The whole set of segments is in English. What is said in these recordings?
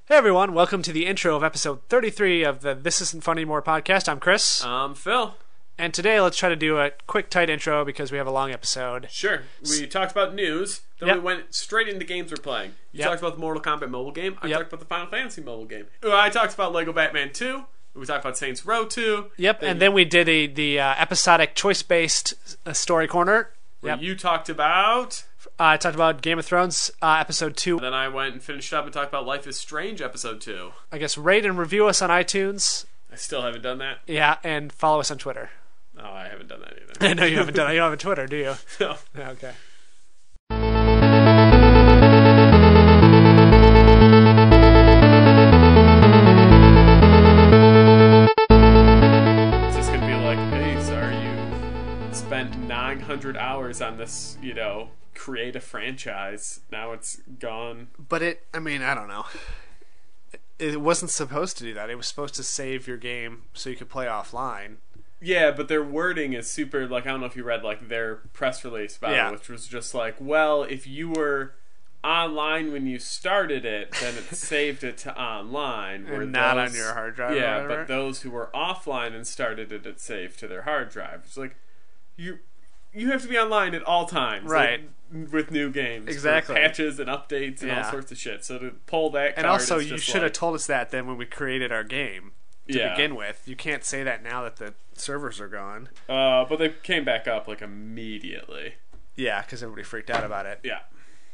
Hey everyone, welcome to the intro of episode 33 of the This Isn't Funny Anymore podcast. I'm Chris. I'm Phil. And today let's try to do a quick, tight intro because we have a long episode. Sure. We talked about news, then we went straight into games we're playing. You talked about the Mortal Kombat mobile game. I talked about the Final Fantasy mobile game. I talked about Lego Batman 2. We talked about Saints Row 2. Yep, and then we did the episodic choice-based story corner. Where you talked about... I talked about Game of Thrones, episode 2. Then I went and finished up and talked about Life is Strange, episode 2. I guess rate and review us on iTunes. I still haven't done that. Yeah, and follow us on Twitter. No, I haven't done that either. I know you haven't done it. You don't have a Twitter, do you? No. Okay. It's just going to be like, hey, sorry, you spent 900 hours on this, create a franchise. Now it's gone. But I don't know. It wasn't supposed to do that. It was supposed to save your game so you could play offline. Yeah, but their wording is super, I don't know if you read, their press release about it, which was just well, if you were online when you started it, then it saved it to online. And not on your hard drive. Yeah, but those who were offline and started it, it saved to their hard drive. It's you have to be online at all times. Right. With new games. Exactly. Patches and updates and all sorts of shit. So to pull that card, and also, it's you just should have told us that then when we created our game to begin with. You can't say that now that the servers are gone. But they came back up immediately. Yeah, because everybody freaked out about it. Yeah.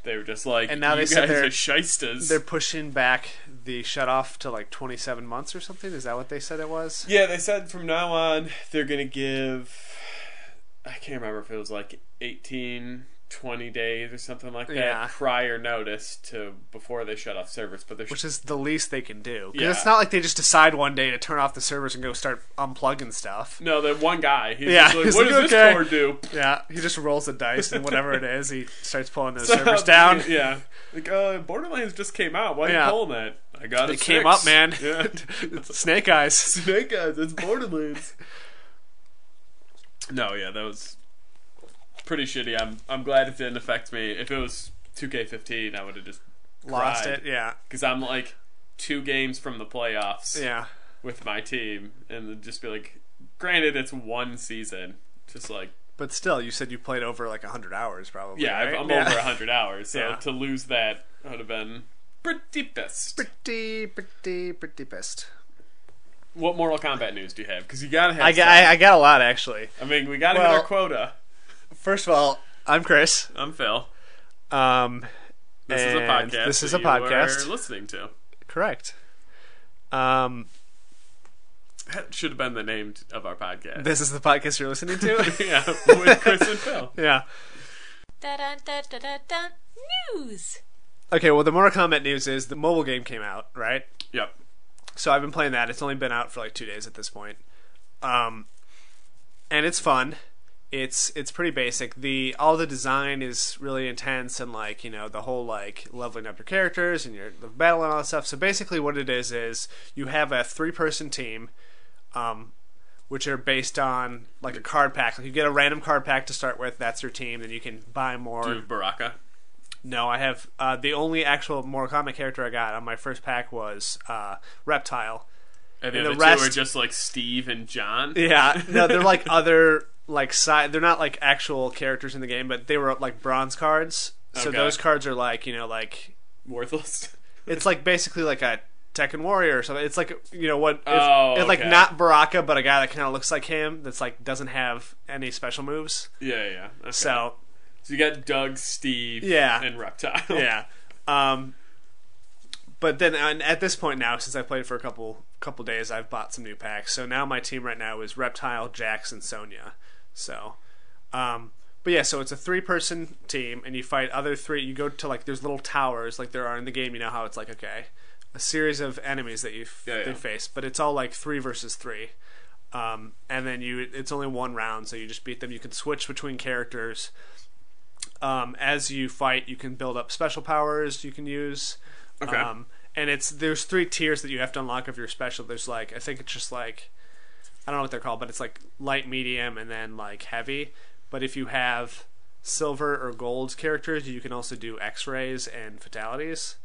They were just and now you they guys said are shystas. They're pushing back the shut-off to 27 months or something. Is that what they said it was? Yeah, they said from now on they're going to give... I can't remember if it was 18, 20 days or something like that prior notice to before they shut off servers. Which is the least they can do. Because it's not like they just decide one day to turn off the servers and go start unplugging stuff. No, the one guy, he's just what does this cord do? Yeah, he just rolls the dice and whatever it is, he starts pulling the servers down. Yeah. Borderlands just came out. Why are you pulling that? I got it. It came up, man. Yeah. Snake Eyes. Snake Eyes, it's Borderlands. No, yeah, that was pretty shitty. I'm glad it didn't affect me. If it was 2K15, I would have just lost cried. it. Yeah, because I'm 2 games from the playoffs. Yeah, with my team, and it'd just be granted, it's one season, just But still, you said you played over 100 hours, probably. Yeah, right? I'm over 100 hours. So to lose that would have been pretty pissed. Pretty pissed. What Mortal Kombat news do you have? Because you gotta have. I got a lot, actually. We gotta hit our quota. First of all, I'm Chris. I'm Phil. This is a podcast. This is a podcast you're listening to. Correct. That should have been the name of our podcast. This is the podcast you're listening to. Yeah, with Chris and Phil. Yeah. News. Okay, well, the Mortal Kombat news is the mobile game came out, right? Yep. So I've been playing that. It's only been out for 2 days at this point. And it's fun. It's pretty basic. All the design is really intense and the whole leveling up your characters and the battle and all that stuff. So basically what it is you have a 3-person team, which are based on a card pack. You get a random card pack to start with, that's your team, then you can buy more. Do you have Baraka? No, I have the only actual Mortal Kombat character I got on my first pack was Reptile. And the rest, two are just Steve and John? Yeah. No, they're other side. They're not actual characters in the game, but they were bronze cards. So those cards are worthless. It's basically a Tekken Warrior or something. It's what it's not Baraka, but a guy that kind of looks like him. That's doesn't have any special moves. Yeah. Okay. So you got Doug, Steve, and Reptile. Yeah. But then at this point now, since I played for a couple days, I've bought some new packs. So now my team right now is Reptile, Jax, and Sonya. So, but yeah, so it's a 3-person team, and you fight other 3. You go to there's little towers like there are in the game. You know how it's a series of enemies that they face, but it's all 3 versus 3. And then it's only 1 round, so you just beat them. You can switch between characters. As you fight, you can build up special powers you can use. Okay. And there's 3 tiers that you have to unlock of your special. There's I think it's just I don't know what they're called, but it's light, medium, and then heavy. But if you have silver or gold characters, you can also do X-rays and fatalities.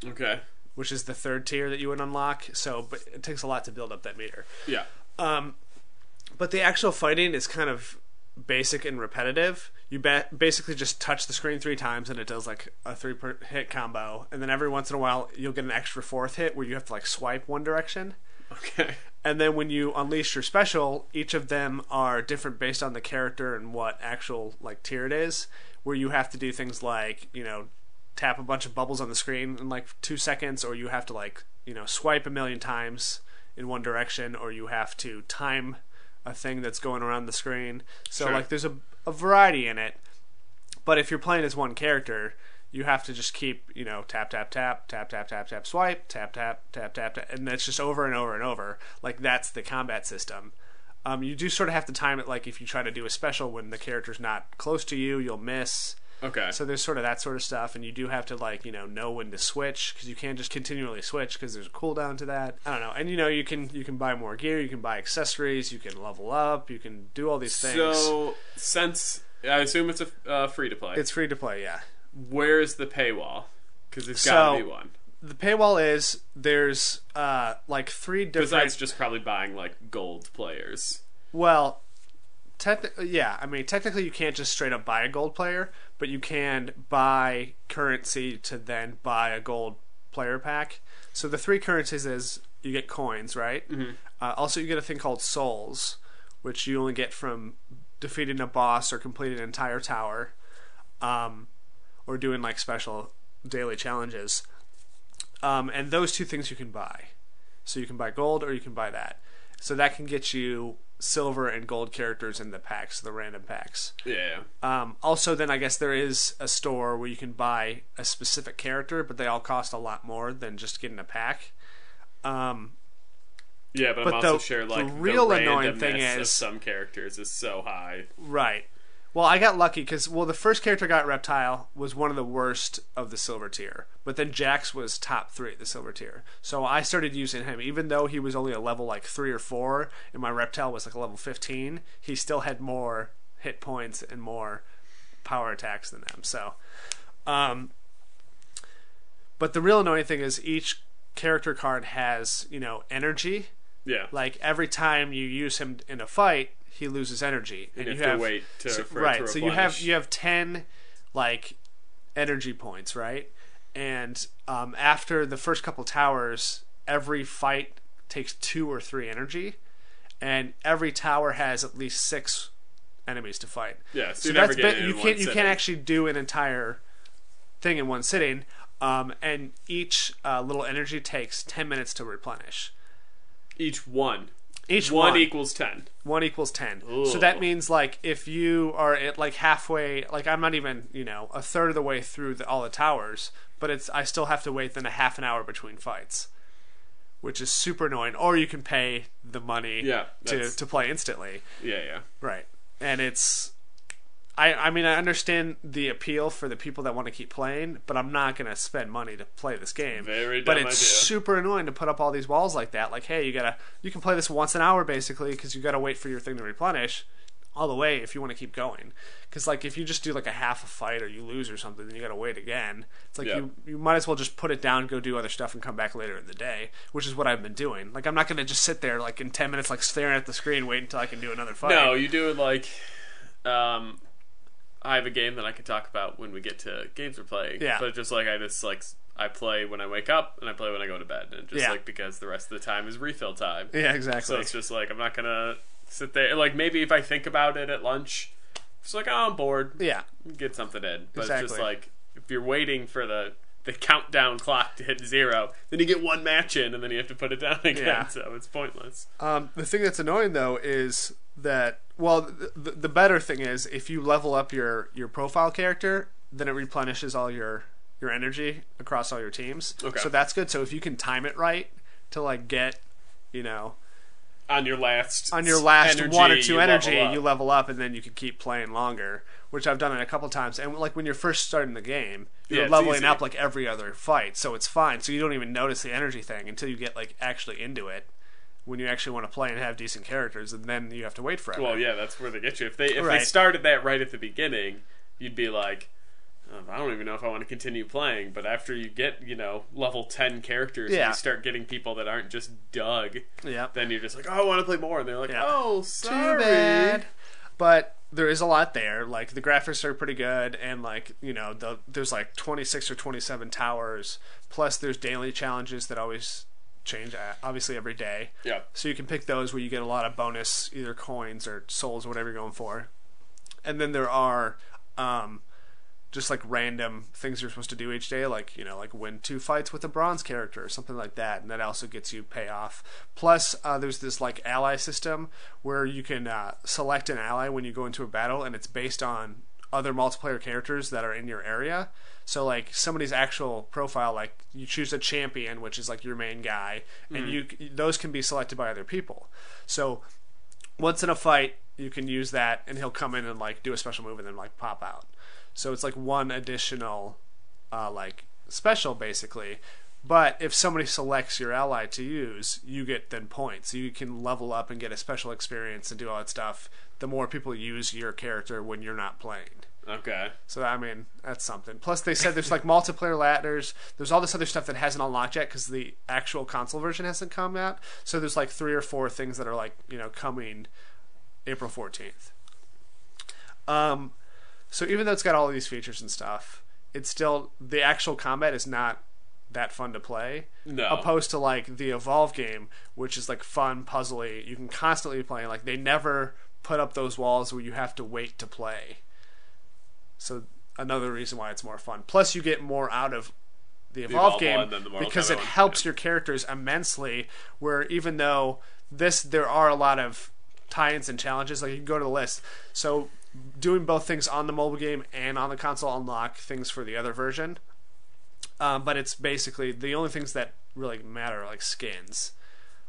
Okay. which is the third tier that you would unlock. So, but it takes a lot to build up that meter. Yeah. But the actual fighting is kind of basic and repetitive. You basically just touch the screen 3 times and it does like a 3-hit combo, and then every once in a while you'll get an extra 4th hit where you have to like swipe one direction. Okay. And then when you unleash your special, each of them are different based on the character and what actual like tier it is, where you have to do things like, you know, tap a bunch of bubbles on the screen in like 2 seconds, or you have to like, you know, swipe a million times in one direction, or you have to time a thing that's going around the screen. So Sure. like there's a variety in it. But if you're playing as one character, you have to just keep, you know, tap, tap, tap, tap, tap, tap, tap, swipe, tap, tap, tap, tap, tap, and that's just over and over and over. Like, that's the combat system. You do sort of have to time it, like, if you try to do a special when the character's not close to you, you'll miss. Okay. So there's sort of that sort of stuff, and you do have to, like, you know when to switch, because you can't just continually switch, because there's a cooldown to that. I don't know. And, you know, you can buy more gear, you can buy accessories, you can level up, you can do all these things. So, since I assume it's a free-to-play. It's free-to-play, yeah. Where's the paywall? Because there's got to be one. The paywall is, there's like 3 different... Besides just probably buying like gold players. Well, yeah. I mean, technically you can't just straight up buy a gold player, but you can buy currency to then buy a gold player pack. So the 3 currencies is you get coins, right? Mm-hmm. Also, you get a thing called souls, which you only get from defeating a boss or completing an entire tower. Or doing like special daily challenges. And those 2 things you can buy. So you can buy gold or you can buy that. So that can get you silver and gold characters in the packs, the random packs. Yeah. Also, then I guess there is a store where you can buy a specific character, but they all cost a lot more than just getting a pack. Yeah, but I'm also sure like the real the annoying thing randomness of is some characters is so high. Right. Well, I got lucky because, the first character I got, Reptile, was one of the worst of the silver tier. But then Jax was top 3 at the silver tier. So I started using him. Even though he was only a level like 3 or 4, and my Reptile was like a level 15, he still had more hit points and more power attacks than them. So, but the real annoying thing is each character card has, you know, energy. Yeah. Like, every time you use him in a fight, he loses energy, and you have to wait for it to replenish. So you have 10 like energy points, right? And after the first couple towers, every fight takes 2 or 3 energy, and every tower has at least 6 enemies to fight. Yeah, so that's you can't actually do an entire thing in one sitting. And each little energy takes 10 minutes to replenish. Each one equals 10. 1 equals 10. Ooh. So that means, like, if you are at, like, halfway... Like, I'm not even, you know, a third of the way through all the towers, but I still have to wait then a half an hour between fights, which is super annoying. Or you can pay the money to play instantly. Yeah. Right. And it's... I mean, I understand the appeal for the people that want to keep playing, but I'm not going to spend money to play this game. Very dumb But it's idea. super annoying to put up all these walls like that. Like, hey, you can play this once an hour basically because you got to wait for your thing to replenish all the way if you want to keep going. Because like if you just do like a half a fight or you lose or something, then you got to wait again. It's like you might as well just put it down, go do other stuff, and come back later in the day, which is what I've been doing. Like I'm not going to just sit there like in 10 minutes like staring at the screen waiting until I can do another fight. No, you do it like. I have a game that I can talk about when we get to games we're playing. Yeah. But just like I play when I wake up and I play when I go to bed, and just like because the rest of the time is refill time. Yeah, exactly. So it's just like I'm not gonna sit there. Like maybe if I think about it at lunch, it's like I'm bored. Yeah, get something in. But exactly. It's just like if you're waiting for the countdown clock to hit 0, then you get one match in, and then you have to put it down again. Yeah. So it's pointless. The thing that's annoying though is that the better thing is if you level up your profile character, then it replenishes all your energy across all your teams. Okay. So that's good. So if you can time it right to like get, you know, on your last energy, 1 or 2 energy, you level up, and then you can keep playing longer, which I've done it a couple times. And like when you're first starting the game, you're leveling up like every other fight, so it's fine. So you don't even notice the energy thing until you get like actually into it. When you actually want to play and have decent characters, and then you have to wait forever. Well, yeah, that's where they get you. If they started that right at the beginning, you'd be like, I don't even know if I want to continue playing, but after you get, level 10 characters and you start getting people that aren't just Doug, then you're just like, oh, I want to play more. And they're like, oh, sorry. Too bad. But there is a lot there. Like, the graphics are pretty good, and, like, there's, like, 26 or 27 towers, plus there's daily challenges that always change, obviously, every day. Yeah. So you can pick those where you get a lot of bonus, either coins or souls or whatever you're going for. And then there are just like random things you're supposed to do each day, like like win 2 fights with a bronze character or something like that, and that also gets you payoff. Plus there's this like ally system where you can select an ally when you go into a battle, and it's based on other multiplayer characters that are in your area. So like somebody's actual profile, like you choose a champion, which is like your main guy, and those can be selected by other people. So once in a fight, you can use that, and he'll come in and like do a special move and then like pop out. So it's like one additional like special basically. But if somebody selects your ally to use, you get then points. You can level up and get a special experience and do all that stuff the more people use your character when you're not playing. Okay. So, I mean, that's something. Plus, they said there's like multiplayer ladders. There's all this other stuff that hasn't unlocked yet because the actual console version hasn't come out. So there's like 3 or 4 things that are like, coming April 14th. So even though it's got all of these features and stuff, it's still, the actual combat is not that fun to play. No. Opposed to like the Evolve game, which is like fun, puzzly. You can constantly be playing. Like, they never put up those walls where you have to wait to play. So another reason why it's more fun. Plus, you get more out of the Evolve game because it helps your characters immensely. Where even though there are a lot of tie-ins and challenges, like you can go to the list. So doing both things on the mobile game and on the console unlock things for the other version. But it's basically the only things that really matter are like skins.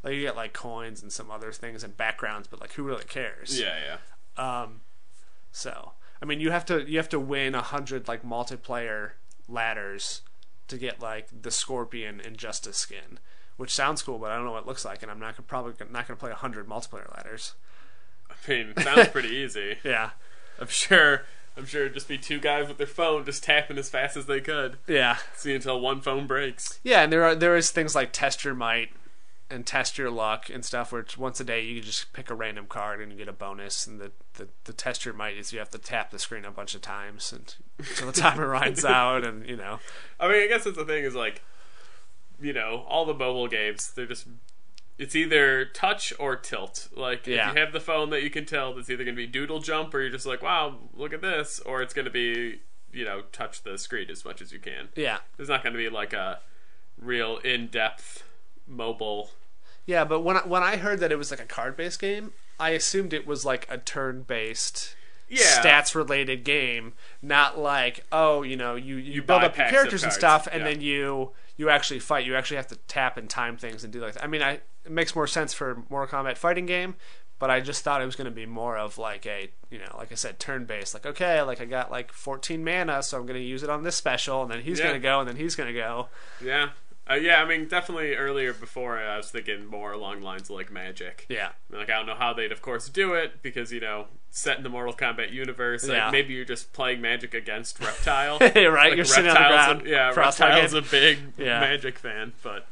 Like you get like coins and some other things and backgrounds, but like who really cares? Yeah. So I mean, you have to win 100 like multiplayer ladders to get like the Scorpion Injustice skin, which sounds cool, but I don't know what it looks like, and I'm probably not going to play 100 multiplayer ladders. I mean, it sounds pretty easy. Yeah, I'm sure it'd just be 2 guys with their phone just tapping as fast as they could. Yeah. See until one phone breaks. Yeah, and there is things like test your might and test your luck and stuff, where once a day you can just pick a random card and you get a bonus, and the test your might is you have to tap the screen a bunch of times until the timer runs out, and I mean, I guess that's the thing is like, all the mobile games, it's either touch or tilt. Like, if you have the phone that you can tilt, it's either going to be doodle jump, or you're just like, wow, look at this, or it's going to be, touch the screen as much as you can. Yeah. There's not going to be like a real in-depth mobile. Yeah, but when I heard that it was like a card-based game, I assumed it was like a turn-based stats-related game, not like, you build up your characters and stuff, and then you actually fight. You actually have to tap and time things and do like that. I mean, it makes more sense for a Mortal Kombat fighting game, but I just thought it was going to be more of like a, like I said, turn-based. Like, okay, like I got like 14 mana, so I'm going to use it on this special, and then he's going to go, and then he's going to go. Yeah. I mean, definitely earlier before I was thinking more along the lines of like Magic. Yeah. I mean, like, I don't know how they'd, of course, do it because, set in the Mortal Kombat universe, like, maybe you're just playing Magic against Reptile. Right, like, you're sitting on the ground. Reptile's a big Magic fan, but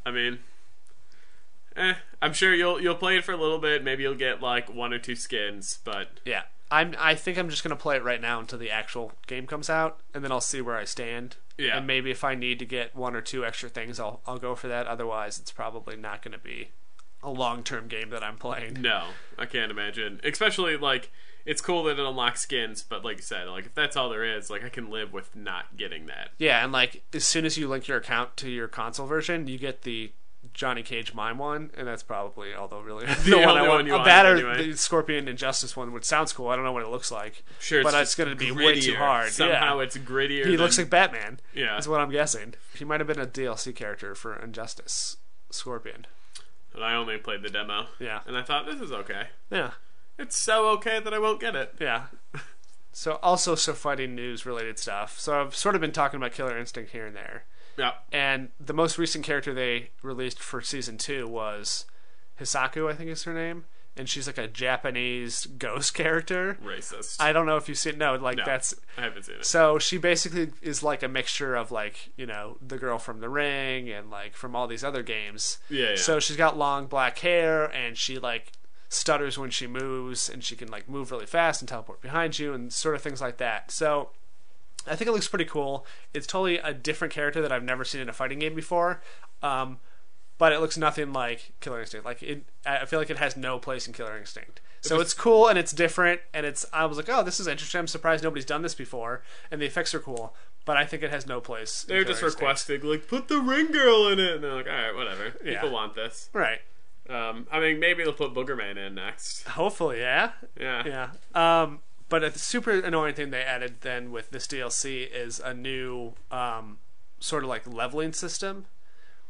I mean, I'm sure you'll play it for a little bit. Maybe you'll get like 1 or 2 skins, but yeah. I think I'm just going to play it right now until the actual game comes out, and then I'll see where I stand. Yeah. And maybe if I need to get 1 or 2 extra things, I'll go for that. Otherwise, it's probably not going to be a long-term game that I'm playing. No, I can't imagine. Especially, like, it's cool that it unlocks skins, but like you said, like, if that's all there is, like, I can live with not getting that. Yeah, and like, as soon as you link your account to your console version, you get the Johnny Cage mime one, and that's probably, although really the one I want. That or anyway. The Scorpion Injustice one, which sounds cool. I don't know what it looks like. Sure, but it's going to be way too hard. Somehow it's grittier. He looks like Batman. Yeah, that's what I'm guessing. He might have been a DLC character for Injustice Scorpion. And I only played the demo. Yeah, and I thought, this is okay. Yeah, it's so okay that I won't get it. Yeah. So also fighting news related stuff. So I've sort of been talking about Killer Instinct here and there. Yeah. And the most recent character they released for Season 2 was Hisaku, I think is her name. and she's like a Japanese ghost character. Racist. I don't know if you've seen. No, like No, that's. I haven't seen it. So she basically is like a mixture of like the girl from The Ring and like from all these other games. Yeah. So she's got long black hair and she like stutters when she moves, and she can like move really fast and teleport behind you and sort of things like that. So I think it looks pretty cool. It's totally a different character that I've never seen in a fighting game before. But it looks nothing like Killer Instinct. I feel like it has no place in Killer Instinct. So it's cool and it's different, and I was like, oh, this is interesting. I'm surprised nobody's done this before, and the effects are cool. But I think it has no place. They're just requesting like put the ring girl in it, and they're like, all right, whatever. People want this, right? I mean, maybe they'll put Boogerman in next. Hopefully, yeah. But a super annoying thing they added then with this DLC is a new sort of like leveling system,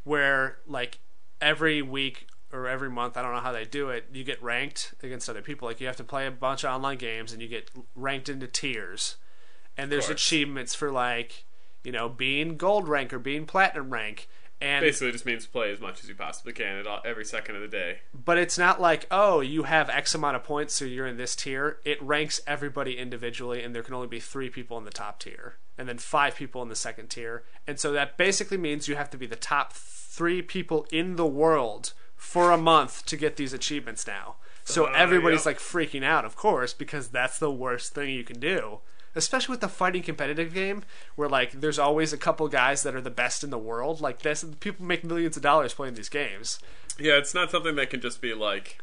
where like every week or every month, I don't know how they do it, you get ranked against other people. Like you have to play a bunch of online games and you get ranked into tiers. And there's achievements for like, being gold rank or being platinum rank. And basically it just means play as much as you possibly can every second of the day. But it's not like, oh, you have X amount of points, so you're in this tier. It ranks everybody individually, and there can only be 3 people in the top tier, and then 5 people in the second tier. And so that basically means you have to be the top 3 people in the world for a month to get these achievements now. So everybody's like freaking out, of course, because that's the worst thing you can do. Especially with the fighting competitive game, where like there's always a couple guys that are the best in the world. Like this, people make millions of dollars playing these games. Yeah, it's not something that can just be like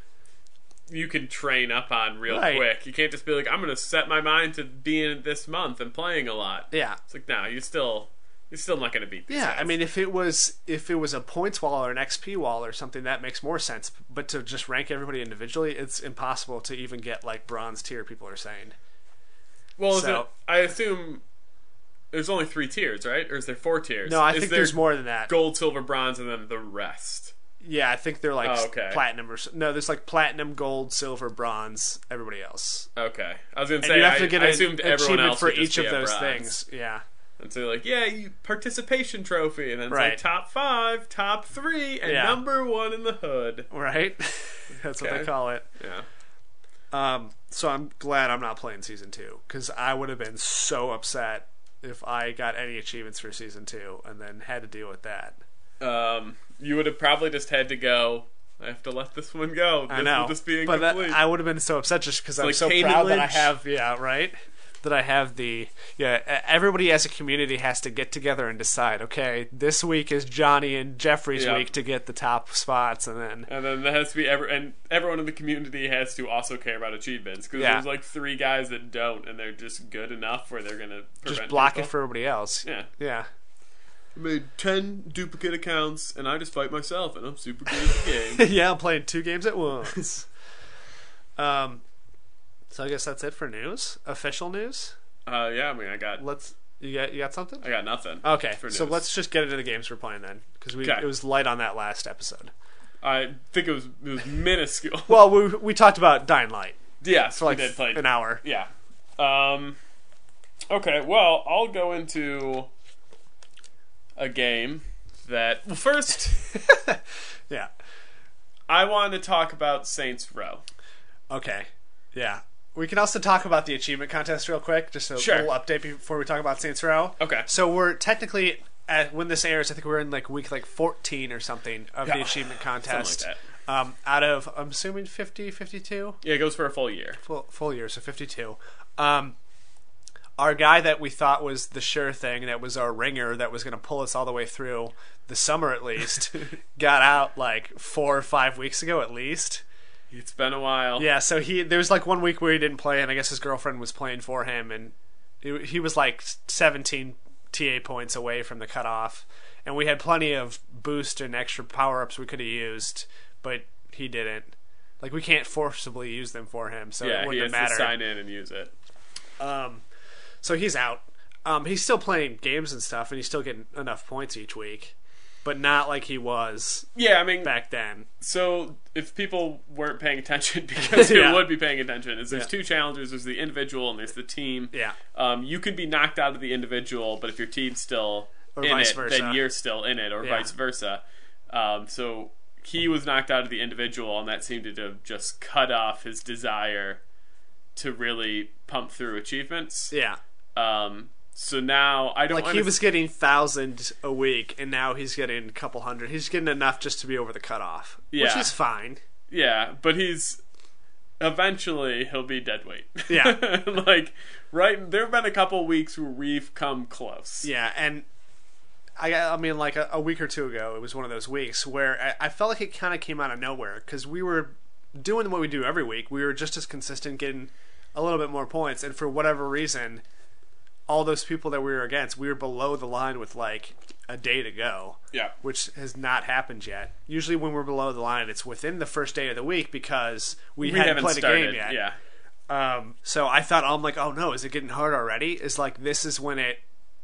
you can train up on real quick. You can't just be like, I'm going to set my mind to being it this month and playing a lot. Yeah, it's like no, you're still not going to beat these guys. I mean, if it was a points wall or an XP wall or something, that makes more sense. But to just rank everybody individually, it's impossible to even get like bronze tier. People are saying. Well, I assume there's only 3 tiers, right? Or is there 4 tiers? No, I think there's more than that. Gold, silver, bronze, and then the rest. Yeah, I think they're like platinum or no. There's like platinum, gold, silver, bronze. Everybody else. Okay, I was gonna say you have to get I assumed everyone achievement else for would each just of be those bronze. things. Yeah. And so like, you participation trophy, and then it's like top 5, top 3, and number 1 in the hood. Right. That's what they call it. Yeah. So I'm glad I'm not playing Season 2, because I would have been so upset if I got any achievements for Season 2 and then had to deal with that. You would have probably just had to go, I have to let this one go. This will just be incomplete. But I would have been so upset just because I'm so Hayden proud Lynch. that I have, that I have everybody as a community has to get together and decide, okay, this week is Johnny and Jeffrey's week to get the top spots, and then there has to be everyone in the community has to also care about achievements, because there's like 3 guys that don't, and they're just good enough where they're gonna just block it for everybody else. I made 10 duplicate accounts and I just fight myself and I'm super good at the game. I'm playing 2 games at once. So I guess that's it for news. Official news. I mean, I got. You got something? I got nothing. Okay, so let's just get into the games we're playing then, because it was light on that last episode. I think it was minuscule. Well, we talked about Dying Light. Yes, for like we did play an hour. Yeah. Okay. Well, I'll go into a game that. Well, first. Yeah. I wanted to talk about Saints Row. Okay. Yeah. We can also talk about the achievement contest real quick, just a little update before we talk about Saints Row. Okay. So we're technically, when this airs, I think we're in like week 14 or something of the achievement contest. Something like that. Out of, I'm assuming 50, 52? Yeah, it goes for a full year. Full year, so 52. Our guy that we thought was the sure thing, that was our ringer, that was going to pull us all the way through the summer at least, got out like 4 or 5 weeks ago at least. It's been a while. Yeah, so there was like 1 week where he didn't play, and I guess his girlfriend was playing for him, and he was like 17 TA points away from the cutoff, and we had plenty of boost and extra power-ups we could have used, but he didn't. Like, we can't forcibly use them for him, so it wouldn't matter. Yeah, he has to sign in and use it. So he's out. He's still playing games and stuff, and he's still getting enough points each week, but not like he was back then. So if people weren't paying attention, because they would be paying attention, there's 2 challengers. There's the individual and there's the team. Yeah. You can be knocked out of the individual, but if your team's still in it, then you're still in it, or vice versa. So he was knocked out of the individual, and that seemed to have just cut off his desire to really pump through achievements. Yeah. So now I don't he was getting 1,000 a week, and now he's getting a couple hundred. He's getting enough just to be over the cutoff, which is fine. Yeah, but eventually he'll be dead weight. Yeah. Right, there have been a couple weeks where we've come close. Yeah, and I mean, like a week or two ago, it was one of those weeks where I felt like it kind of came out of nowhere, because we were doing what we do every week. We were just as consistent, getting a little bit more points, and for whatever reason, all those people that we were against, we were below the line with like a day to go. Yeah. Which has not happened yet. Usually when we're below the line, it's within the first day of the week, because we hadn't played a game yet. Yeah. So I thought, I'm like, oh no, is it getting hard already? It's like, this is when it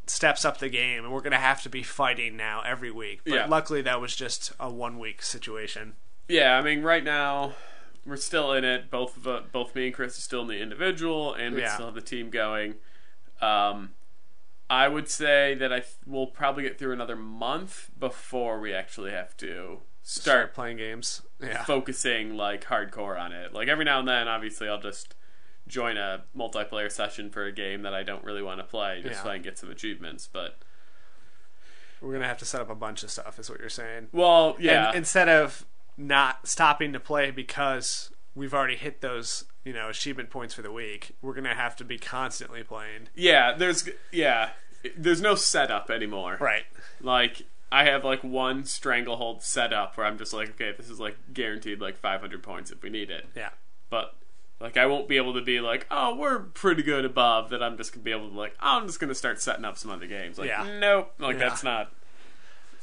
steps up the game, and we're going to have to be fighting now every week. But luckily that was just a 1 week situation. Yeah, I mean, right now we're still in it. Both me and Chris are still in the individual, and we still have the team going. I would say that we'll probably get through another month before we actually have to start playing games. Yeah. Focusing like hardcore on it. Like every now and then, obviously, I'll just join a multiplayer session for a game that I don't really want to play, just so I can get some achievements. But we're gonna have to set up a bunch of stuff, is what you're saying. Well, yeah. And instead of not stopping to play because we've already hit those, achievement points for the week, we're gonna have to be constantly playing. Yeah, there's no setup anymore. Right. Like, I have like one stranglehold setup where I'm just like, okay, this is like guaranteed like 500 points if we need it. Yeah. But like, I won't be able to be like, oh, we're pretty good above that. I'm just gonna be able to like, oh, I'm just gonna start setting up some other games. Like, nope. Like, that's not.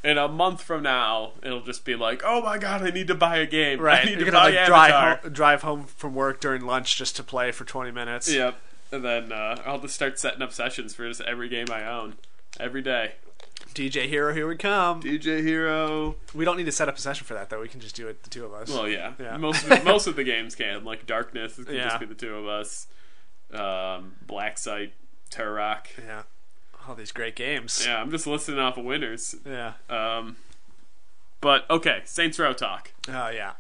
In a month from now, it'll just be like, oh my god, I need to buy a game. Right. I need You're to gonna buy like drive home from work during lunch just to play for 20 minutes. Yep. And then I'll just start setting up sessions for just every game I own. Every day. DJ Hero, here we come. DJ Hero. We don't need to set up a session for that, though. We can just do it, the two of us. Well, yeah. Most of the games can. Like Darkness, it can just be the two of us. Black Site, Turok. Yeah. All these great games. Yeah, I'm just listing off of winners. Yeah. But, okay, Saints Row talk. Oh, yeah.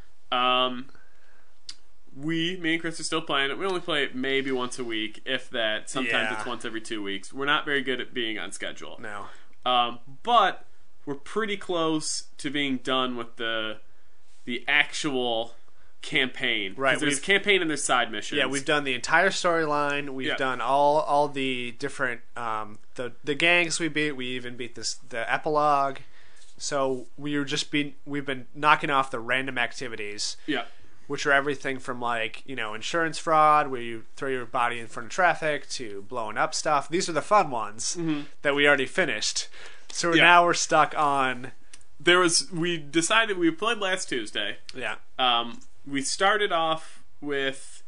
Me and Chris are still playing it. We only play it maybe once a week, if that. Sometimes it's once every 2 weeks. We're not very good at being on schedule. No. But we're pretty close to being done with the actual campaign. Right. There's campaign and there's side missions. Yeah, we've done the entire storyline. We've done all the different the gangs we beat. We even beat the epilogue. So we've been knocking off the random activities. Yeah. Which are everything from like, insurance fraud, where you throw your body in front of traffic, to blowing up stuff. These are the fun ones that we already finished. So now we're stuck on. We decided we played last Tuesday. Yeah. We started off with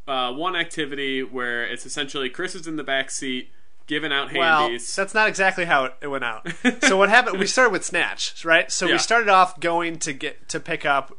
one activity where it's essentially Chris is in the back seat giving out handies. Well, that's not exactly how it went out. So what happened? We started with Snatch, right? So we started off going to pick up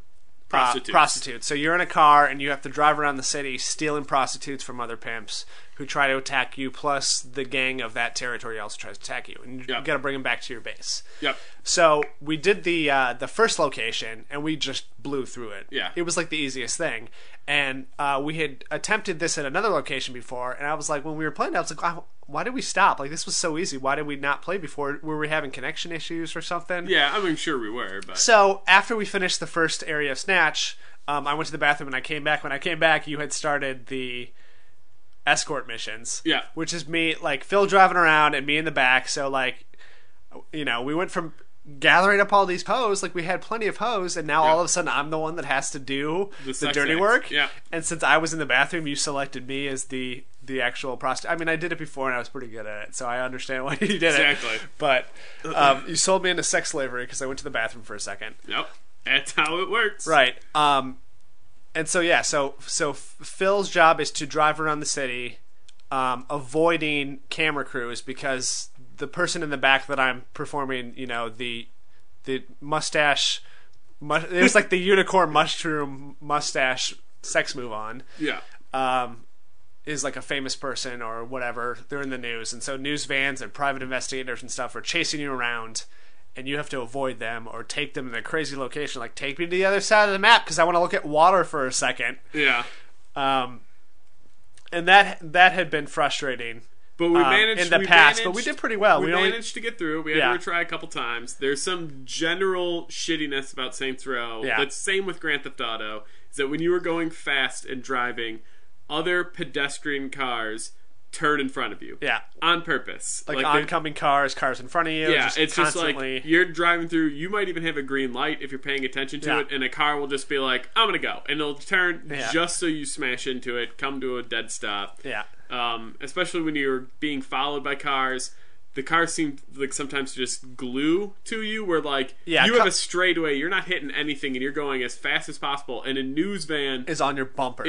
prostitutes. So you're in a car and you have to drive around the city stealing prostitutes from other pimps who try to attack you, plus the gang of that territory also tries to attack you, and you got to bring them back to your base. Yep. So we did the first location and we just blew through it. Yeah. It was like the easiest thing, and we had attempted this at another location before, and I was like, when we were playing, I was like, why did we stop? Like, this was so easy. Why did we not play before? Were we having connection issues or something? Yeah, I mean, sure we were. But so after we finished the first area of Snatch, I went to the bathroom and I came back. When I came back, you had started the escort missions. Yeah. Which is me, like, Phil driving around and me in the back. So, like, we went from gathering up all these hoes, like, we had plenty of hoes, and now all of a sudden I'm the one that has to do the dirty work. Yeah. And since I was in the bathroom, you selected me as the actual prostitute. I mean, I did it before and I was pretty good at it, so I understand why you did exactly. it. But you sold me into sex slavery because I went to the bathroom for a second. Yep. That's how it works. Right. And so Phil's job is to drive around the city, avoiding camera crews, because the person in the back that I'm performing, the mustache, it was like the unicorn mushroom mustache sex move on. Yeah. Is like a famous person or whatever. They're in the news, and so news vans and private investigators and stuff are chasing you around, and you have to avoid them or take them in a crazy location. Like, take me to the other side of the map because I want to look at water for a second. Yeah. And that had been frustrating. But we managed in the past, but we did pretty well. We managed to get through. We had to retry a couple times. There's some general shittiness about Saints Row. Yeah. That's same with Grand Theft Auto. Is that when you were going fast and driving, other pedestrian cars turn in front of you. Yeah. On purpose. Like oncoming cars in front of you. Yeah, it's constantly... just like you're driving through, you might even have a green light if you're paying attention to it, and a car will just be like, I'm going to go. And it'll turn just so you smash into it, come to a dead stop. Yeah. Especially when you're being followed by cars. The cars seem like sometimes to just glue to you, where like you have a straightaway, you're not hitting anything, and you're going as fast as possible, and a news van is on your bumper.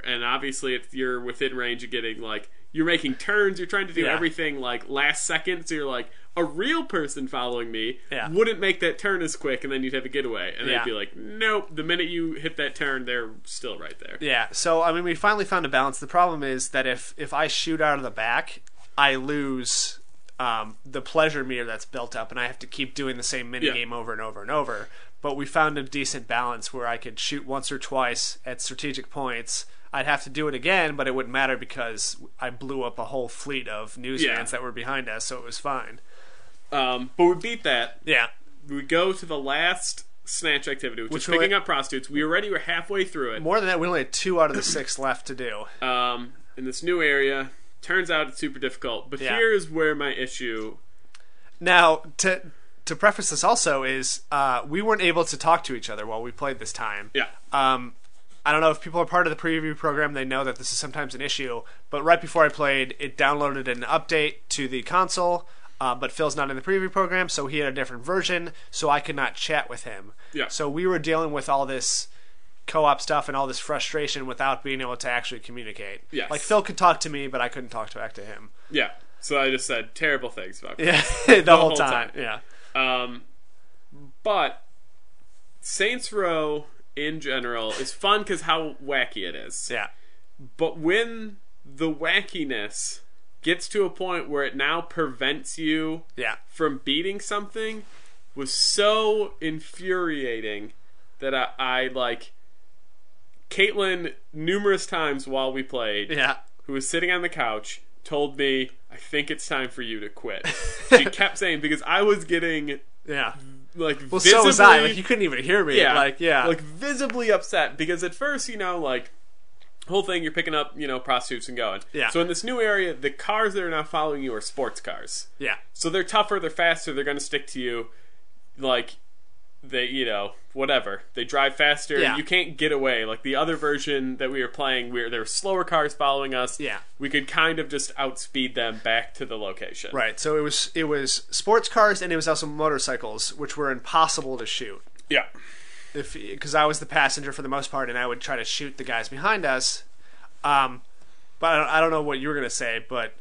And obviously, if you're within range of getting like you're making turns, you're trying to do everything like last second, so you're like a real person following me wouldn't make that turn as quick, and then you'd have a getaway, and they'd be like, nope. The minute you hit that turn, they're still right there. Yeah. So I mean, we finally found a balance. The problem is that if I shoot out of the back, I lose the pleasure meter that's built up, and I have to keep doing the same minigame over and over and over. But we found a decent balance where I could shoot once or twice at strategic points. I'd have to do it again, but it wouldn't matter because I blew up a whole fleet of news vans that were behind us, so it was fine. But we beat that. Yeah. We go to the last snatch activity, which is picking up prostitutes. We already were halfway through it. More than that, we only had 2 out of the 6 left to do. In this new area... Turns out it's super difficult, but here's where my issue... Now, to preface this also is we weren't able to talk to each other while we played this time. Yeah. I don't know if people are part of the preview program, they know that this is sometimes an issue, but right before I played, it downloaded an update to the console, but Phil's not in the preview program, so he had a different version, so I could not chat with him. Yeah. So we were dealing with all this co-op stuff and all this frustration without being able to actually communicate. Yes. Like, Phil could talk to me, but I couldn't talk back to him. Yeah. So I just said terrible things about the whole time. Yeah. But Saints Row in general is fun because how wacky it is. Yeah. But when the wackiness gets to a point where it now prevents you from beating something was so infuriating that I like... Caitlin, numerous times while we played, who was sitting on the couch, told me, I think it's time for you to quit. She kept saying, because I was getting, like, well, so was I. Like, you couldn't even hear me. Like, visibly upset, because at first, you know, like, whole thing, you're picking up, you know, prostitutes and going. Yeah. So in this new area, the cars that are now following you are sports cars. Yeah. So they're tougher, they're faster, they're going to stick to you. Like... They, you know, whatever. They drive faster. Yeah. You can't get away. Like the other version that we were playing, there were slower cars following us. Yeah. We could kind of just outspeed them back to the location. Right. So it was sports cars, and it was also motorcycles, which were impossible to shoot. Yeah. Because I was the passenger for the most part, and I would try to shoot the guys behind us. But I don't know what you were going to say, but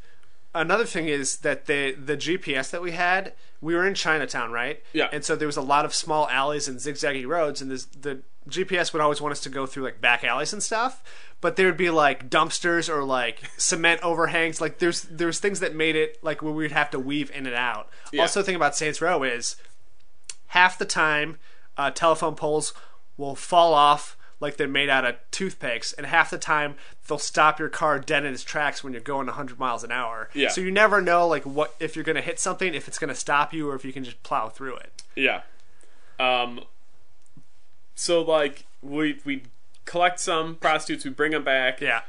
another thing is that the GPS that we had, we were in Chinatown, right? Yeah. And so there was a lot of small alleys and zigzaggy roads, and the GPS would always want us to go through like back alleys and stuff, but there would be like dumpsters or like cement overhangs. Like there's things that made it like where we'd have to weave in and out. Yeah. Also, the thing about Saints Row is half the time telephone poles will fall off like they're made out of toothpicks, and half the time they'll stop your car dead in its tracks when you're going 100 miles an hour. Yeah. So you never know like what if you're going to hit something, if it's going to stop you, or if you can just plow through it. Yeah. So like we collect some prostitutes, we bring them back. Yeah.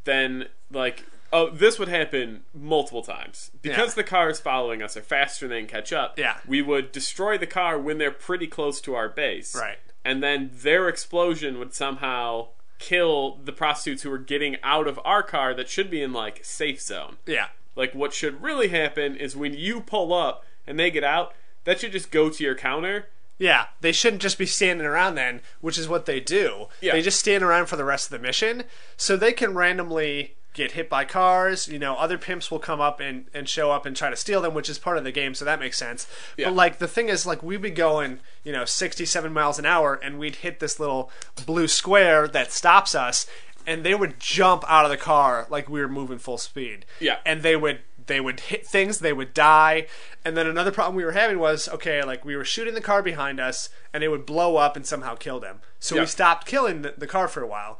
Then like this would happen multiple times because the cars following us are faster than they can catch up. Yeah. We would destroy the car when they're pretty close to our base. Right. And then their explosion would somehow kill the prostitutes who were getting out of our car that should be in, like, safe zone. Yeah. Like, what should really happen is when you pull up and they get out, that should just go to your counter. Yeah, they shouldn't just be standing around then, which is what they do. Yeah. They just stand around for the rest of the mission, so they can randomly get hit by cars. You know, other pimps will come up and show up and try to steal them, which is part of the game, so that makes sense. Yeah. But, like, the thing is, like, we'd be going, 67 miles an hour, and we'd hit this little blue square that stops us, and they would jump out of the car like we were moving full speed. Yeah. And they would they would hit things, they would die. And then another problem we were having was, okay, like we were shooting the car behind us and it would blow up and somehow kill them. So we stopped killing the car for a while.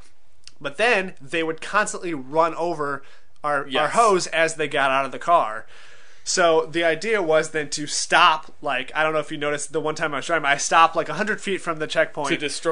But then they would constantly run over our hose as they got out of the car. So the idea was then to stop, like, I don't know if you noticed the one time I was driving, I stopped like 100 feet from the checkpoint to just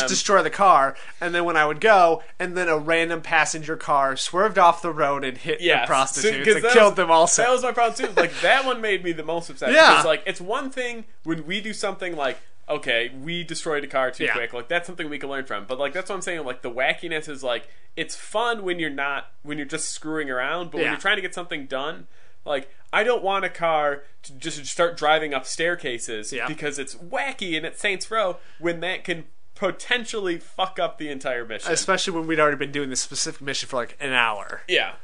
destroy the car. And then when I would go, and then a random passenger car swerved off the road and hit the prostitutes and killed them also. That was my problem too. Like, that one made me the most upset. Because, like, it's one thing when we do something like, okay, we destroyed a car too quick. Like, that's something we can learn from. But, like, that's what I'm saying. Like, the wackiness is, like, it's fun when you're just screwing around. But when you're trying to get something done, like, I don't want a car to just start driving up staircases because it's wacky and it's Saints Row when that can potentially fuck up the entire mission. Especially when we'd already been doing this specific mission for, like, an hour. Yeah.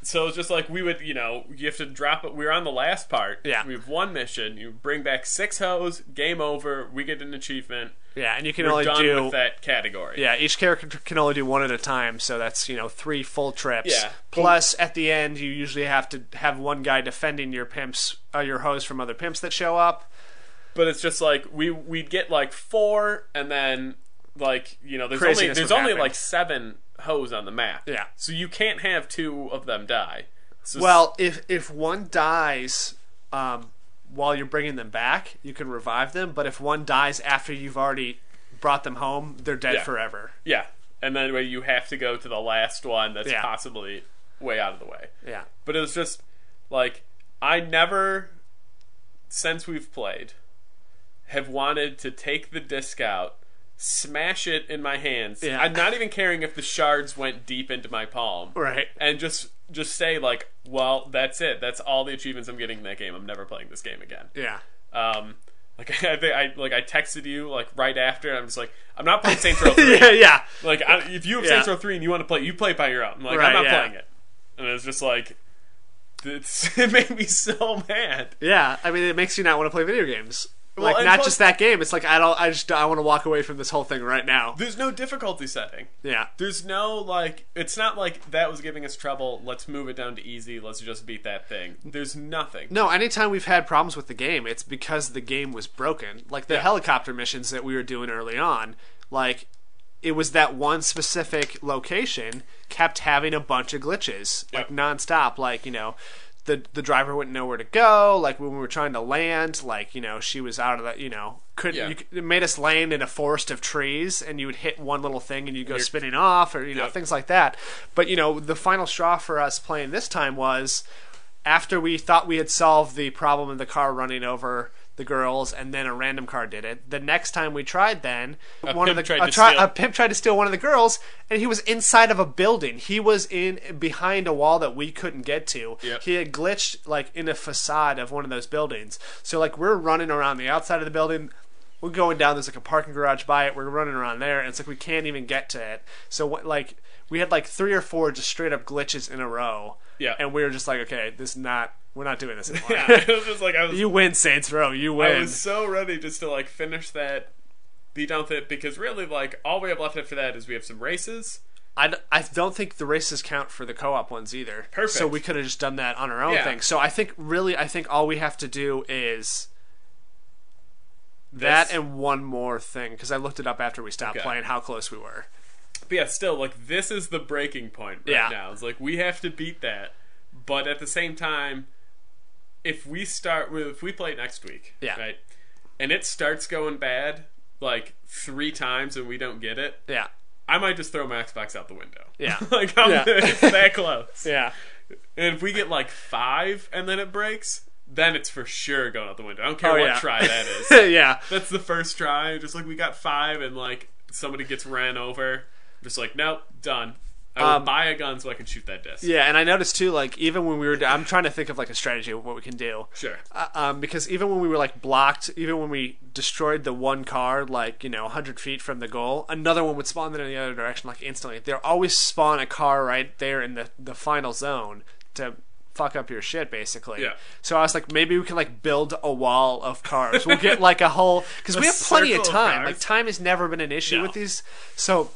So it's just like we would, you have to drop it. We're on the last part. Yeah. We have one mission. You bring back 6 hoes, game over, we get an achievement. Yeah, and you can We're only done do with that category. Yeah, each character can only do one at a time, so that's 3 full trips. Yeah. Plus, at the end, you usually have to have one guy defending your pimps, your hoes from other pimps that show up. But it's just like we'd get like 4, and then like there's only like 7 hoes on the map. Yeah. So you can't have 2 of them die. So well, if one dies while you're bringing them back, you can revive them. But if one dies after you've already brought them home, they're dead forever. Yeah. And then you have to go to the last one that's possibly way out of the way. Yeah. But it was just like I never, since we've played, have wanted to take the disc out, smash it in my hands. Yeah. I'm not even caring if the shards went deep into my palm. Right. And just say like, well, that's it. That's all the achievements I'm getting in that game. I'm never playing this game again. Yeah. Like I texted you like right after, and I'm just like, I'm not playing Saints Row 3. yeah. Like if you have Saints Row 3 and you want to play, you play it by your own. Like I'm not playing it. And it was just like, it made me so mad. Yeah, I mean, it makes you not want to play video games. Well, like, not just that game. It's like, I want to walk away from this whole thing right now. There's no difficulty setting. Yeah. There's no, like, it's not like that was giving us trouble, let's move it down to easy, let's just beat that thing. There's nothing. No, anytime we've had problems with the game, it's because the game was broken. Like, the helicopter missions that we were doing early on, like, it was that one specific location kept having a bunch of glitches, like, nonstop. Like, the driver wouldn't know where to go. Like, when we were trying to land, like, she was out of the, it made us land in a forest of trees, and you would hit one little thing and you'd go spinning off, or, things like that. But, the final straw for us playing this time was after we thought we had solved the problem of the car running over the girls, and then a random car did it. The next time we tried, then a pimp tried to steal one of the girls, and he was inside of a building. He was behind a wall that we couldn't get to. Yep. He had glitched like in a facade of one of those buildings. So like we're running around the outside of the building. We're going down. There's like a parking garage by it. We're running around there, and it's like we can't even get to it. So like we had like 3 or 4 just straight up glitches in a row. Yeah, and we were just like, okay, we're not doing this anymore. Yeah, it was just like you win, Saints Row. You win. I was so ready just to like finish that, be done with it, because really like all we have left after that is we have some races. I don't think the races count for the co-op ones either. Perfect. So we could have just done that on our own thing. So I think all we have to do is that and one more thing, because I looked it up after we stopped playing how close we were. But yeah, still, like, this is the breaking point right now. It's like, we have to beat that. But at the same time, if we play it next week, right, and it starts going bad, like, 3 times and we don't get it, I might just throw my Xbox out the window. Yeah. Like, it's that close. Yeah. And if we get, like, 5 and then it breaks, then it's for sure going out the window. I don't care what try that is. Yeah. That's the first try. Just like, we got 5 and, like, somebody gets ran over. Just like, nope, done. I will buy a gun so I can shoot that disc. Yeah, and I noticed too, like, even when we were, I'm trying to think of like a strategy of what we can do. Sure. Because even when we were like blocked, even when we destroyed the one car, like 100 feet from the goal, another one would spawn in the other direction, like instantly. They'll always spawn a car right there in the final zone to fuck up your shit, basically. Yeah. So I was like, maybe we can like build a wall of cars. We'll get like a whole, because we have plenty of time. Like, time has never been an issue with these. So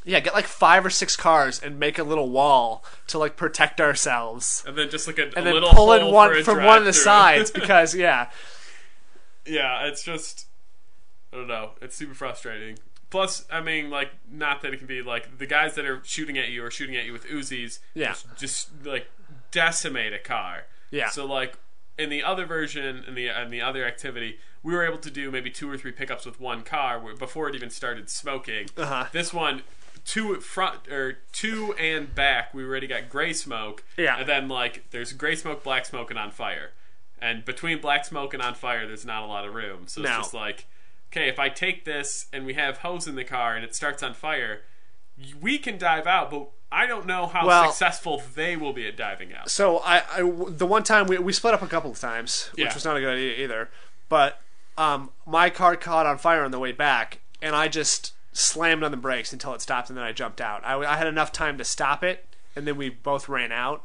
Yeah, get like 5 or 6 cars and make a little wall to like protect ourselves. And then just like a and then little pull in hole one for a from one of the drive-through. sides because yeah. Yeah, it's just, I don't know. It's super frustrating. Plus, I mean, like, not that it can be like the guys that are shooting at you with Uzis. Yeah. Just like decimate a car. Yeah. So like in the other version, in the other activity, we were able to do maybe 2 or 3 pickups with one car before it even started smoking. This one, 2 front or 2 and back, we already got gray smoke. Yeah. And then like there's gray smoke, black smoke, and on fire. And between black smoke and on fire, there's not a lot of room. So it's just like, okay, if I take this and we have hose in the car and it starts on fire, we can dive out, but I don't know how successful they will be at diving out. So the one time we split up a couple of times, which was not a good idea either. But my car caught on fire on the way back, and I just slammed on the brakes until it stopped, and then I jumped out. I had enough time to stop it, and then we both ran out.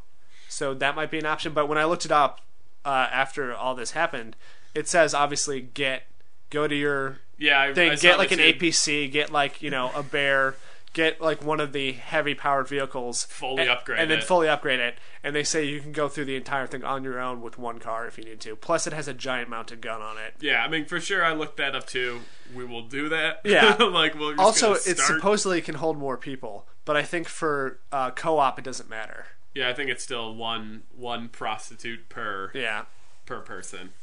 So that might be an option. But when I looked it up after all this happened, it says obviously go to your thing, get like an APC, get like a bear. Get like one of the heavy powered vehicles, fully upgrade and then fully upgrade it. And they say you can go through the entire thing on your own with one car if you need to. Plus, it has a giant mounted gun on it. Yeah, I mean for sure. I looked that up too. We will do that. Yeah. Like we're just also, it supposedly can hold more people, but I think for co-op it doesn't matter. Yeah, I think it's still one prostitute per person.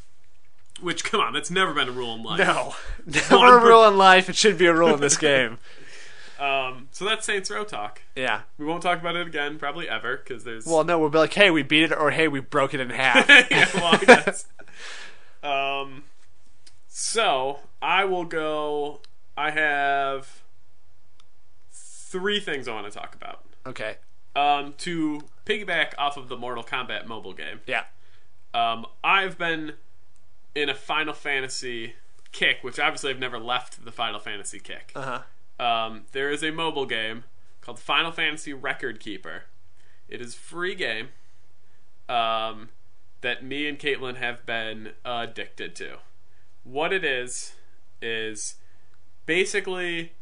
Which, come on, that's never been a rule in life. No, never a rule in life. It should be a rule in this game. So that's Saints Row talk. Yeah. We won't talk about it again, probably ever, because there's... Well, no, we'll be like, hey, we beat it, or hey, we broke it in half. Yeah, well, I guess. So, I will go... I have 3 things I want to talk about. Okay. To piggyback off of the Mortal Kombat mobile game. Yeah. I've been in a Final Fantasy kick, which obviously I've never left the Final Fantasy kick. There is a mobile game called Final Fantasy Record Keeper. It is a free game that me and Caitlin have been addicted to. What it is basically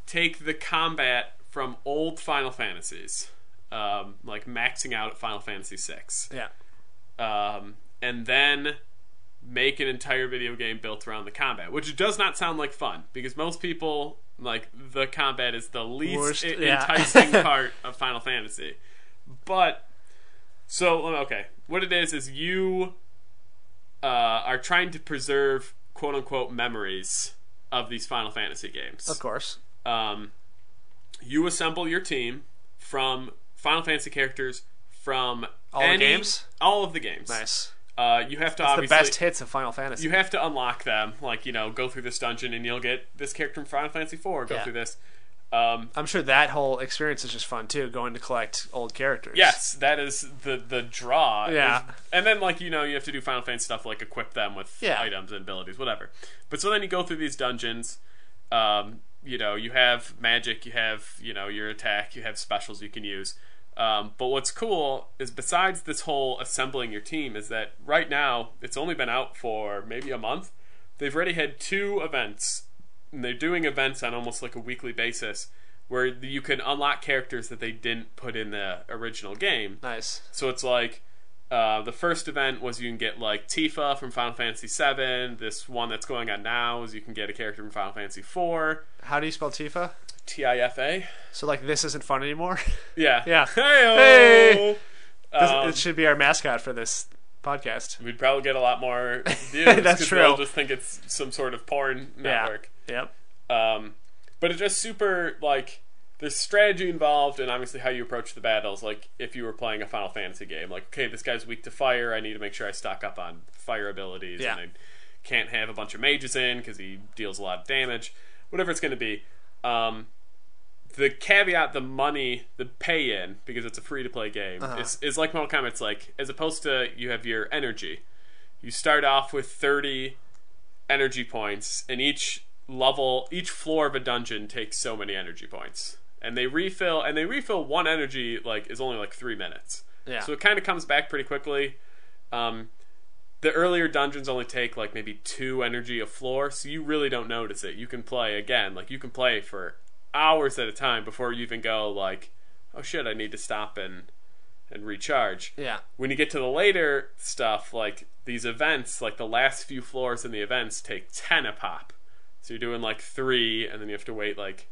take the combat from old Final Fantasies, like maxing out at Final Fantasy VI. Yeah. And then make an entire video game built around the combat, which does not sound like fun, because most people, like, the combat is the least enticing part of Final Fantasy. But, so, okay, what it is you are trying to preserve quote-unquote memories of these Final Fantasy games. Of course. You assemble your team from Final Fantasy characters from the games? All of the games. Nice. You have to obviously... the best hits of Final Fantasy. You have to unlock them. Like, go through this dungeon and you'll get this character from Final Fantasy IV. Go through this. I'm sure that whole experience is just fun, too, going to collect old characters. Yes, that is the draw. Yeah. And then, like, you have to do Final Fantasy stuff, like equip them with items and abilities, whatever. But so then you go through these dungeons. You have magic, you have, your attack, you have specials you can use. But what's cool is, besides this whole assembling your team, is that right now it's only been out for maybe a month. They've already had 2 events, and they're doing events on almost like a weekly basis where you can unlock characters that they didn't put in the original game. Nice. So it's like the first event was you can get like Tifa from Final Fantasy VII. This one that's going on now is you can get a character from Final Fantasy IV. How do you spell Tifa? Tifa. So, like, this isn't fun anymore? Yeah. Yeah. Hey-o! It should be our mascot for this podcast. We'd probably get a lot more views. That's true. They'll just think it's some sort of porn network. Yeah. Yep. But it's just super, like, there's strategy involved, and obviously how you approach the battles. Like, if you were playing a Final Fantasy game, like, okay, this guy's weak to fire, I need to make sure I stock up on fire abilities, and I can't have a bunch of mages in because he deals a lot of damage. Whatever it's going to be. The caveat, the money, the pay-in, because it's a free-to-play game, is like Mortal Kombat. It's like, as opposed to you have your energy, you start off with 30 energy points, and each floor of a dungeon takes so many energy points. And they refill one energy, like, is only like 3 minutes. Yeah. So it kind of comes back pretty quickly. The earlier dungeons only take like maybe 2 energy a floor, so you really don't notice it. You can play for hours at a time before you even go like, oh shit, I need to stop and recharge. Yeah. When you get to the later stuff, like these events, like the last few floors in the events take 10 a pop. So you're doing like 3, and then you have to wait like,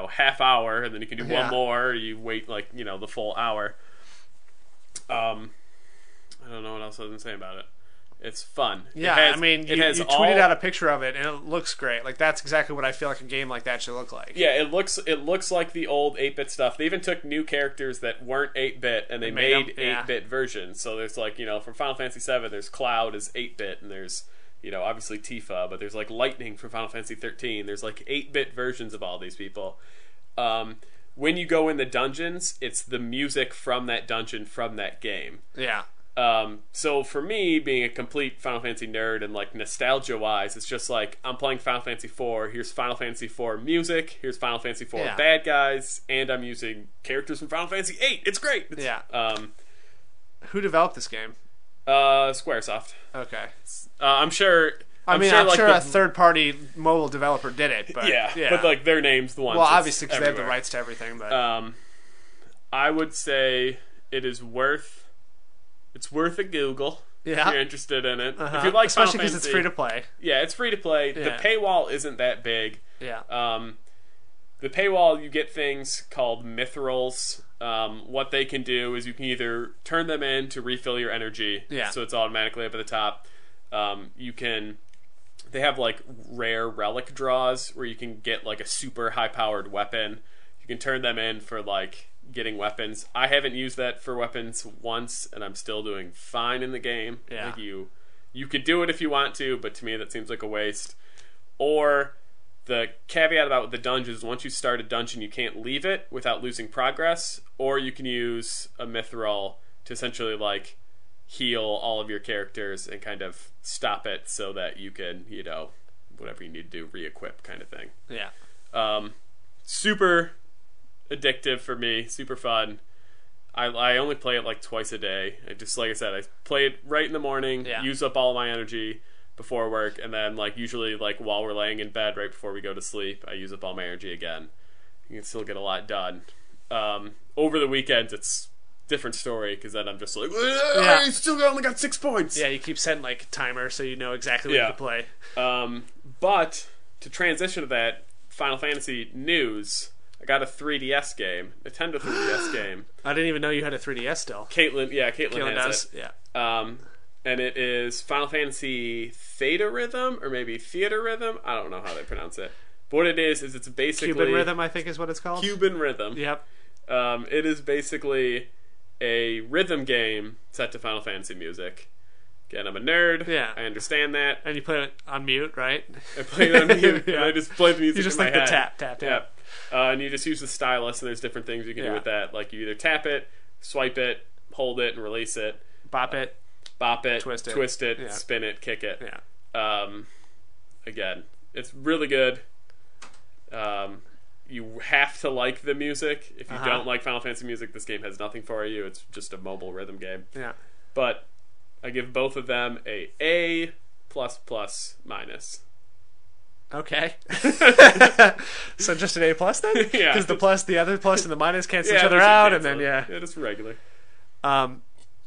half hour, and then you can do one more, or you wait like, the full hour. I don't know what else I was saying about it. It's fun. Yeah, you tweeted out a picture of it, and it looks great. Like, that's exactly what I feel like a game like that should look like. Yeah, it looks like the old 8-bit stuff. They even took new characters that weren't 8-bit, and they made 8-bit versions. So there's like, from Final Fantasy VII, there's Cloud as 8-bit, and there's, obviously Tifa, but there's like Lightning from Final Fantasy 13. There's like 8-bit versions of all these people. When you go in the dungeons, it's the music from that dungeon from that game. Yeah. So for me, being a complete Final Fantasy nerd and like nostalgia wise, it's just like I'm playing Final Fantasy IV. Here's Final Fantasy IV music. Here's Final Fantasy IV bad guys, and I'm using characters from Final Fantasy VIII. It's great. Who developed this game? Squaresoft. Okay. I'm sure. I'm sure a third-party mobile developer did it, but but like their name's the one. Well, obviously because they have the rights to everything. But I would say it is worth. It's worth a Google if you're interested in it. If you like, especially because it's free to play. Yeah, it's free to play. Yeah. The paywall isn't that big. Yeah. The paywall, you get things called mithrils. What they can do is you can either turn them in to refill your energy, so it's automatically up at the top. They have like rare relic draws where you can get like a super high-powered weapon. You can turn them in for like getting weapons. I haven't used that for weapons once, and I'm still doing fine in the game. Yeah. Like you could do it if you want to, but to me that seems like a waste. Or the caveat about the dungeons, once you start a dungeon, you can't leave it without losing progress, or you can use a mithril to essentially like heal all of your characters and kind of stop it so that you can, whatever you need to do, re-equip kind of thing. Yeah. Super addictive for me, super fun. I only play it like twice a day. Like I said, I play it right in the morning, use up all my energy before work, and then like usually like while we're laying in bed right before we go to sleep, I use up all my energy again. You can still get a lot done. Over the weekends, it's different story, because then I'm just like, I still only got 6 points. Yeah, you keep setting like a timer so you know exactly what you can play. But to transition to that, Final Fantasy news. I got a 3DS game, Nintendo 3DS game. I didn't even know you had a 3DS still. Caitlin has does. it. Yeah. And it is Final Fantasy Theta Rhythm, or maybe Theater Rhythm. I don't know how they pronounce it. But what it is it's basically Cuban Rhythm, I think is what it's called. Cuban Rhythm. Yep. It is basically a rhythm game set to Final Fantasy music. Again, I'm a nerd. Yeah. I understand that. And you play it on mute, right? I play it on mute, and I just play the music you just in like my the head. tap. Yep. And you just use the stylus, and there's different things you can do with that. Like you either tap it, swipe it, hold it, and release it. Bop it, twist it, spin it, kick it. Yeah. Again, it's really good. You have to like the music. If you don't like Final Fantasy music, this game has nothing for you. It's just a mobile rhythm game. Yeah. But I give both of them A++-. Okay. So just an A+ then? Yeah. Because the other plus and the minus cancel each Yeah, other they should out, cancel and it. then Yeah, just regular.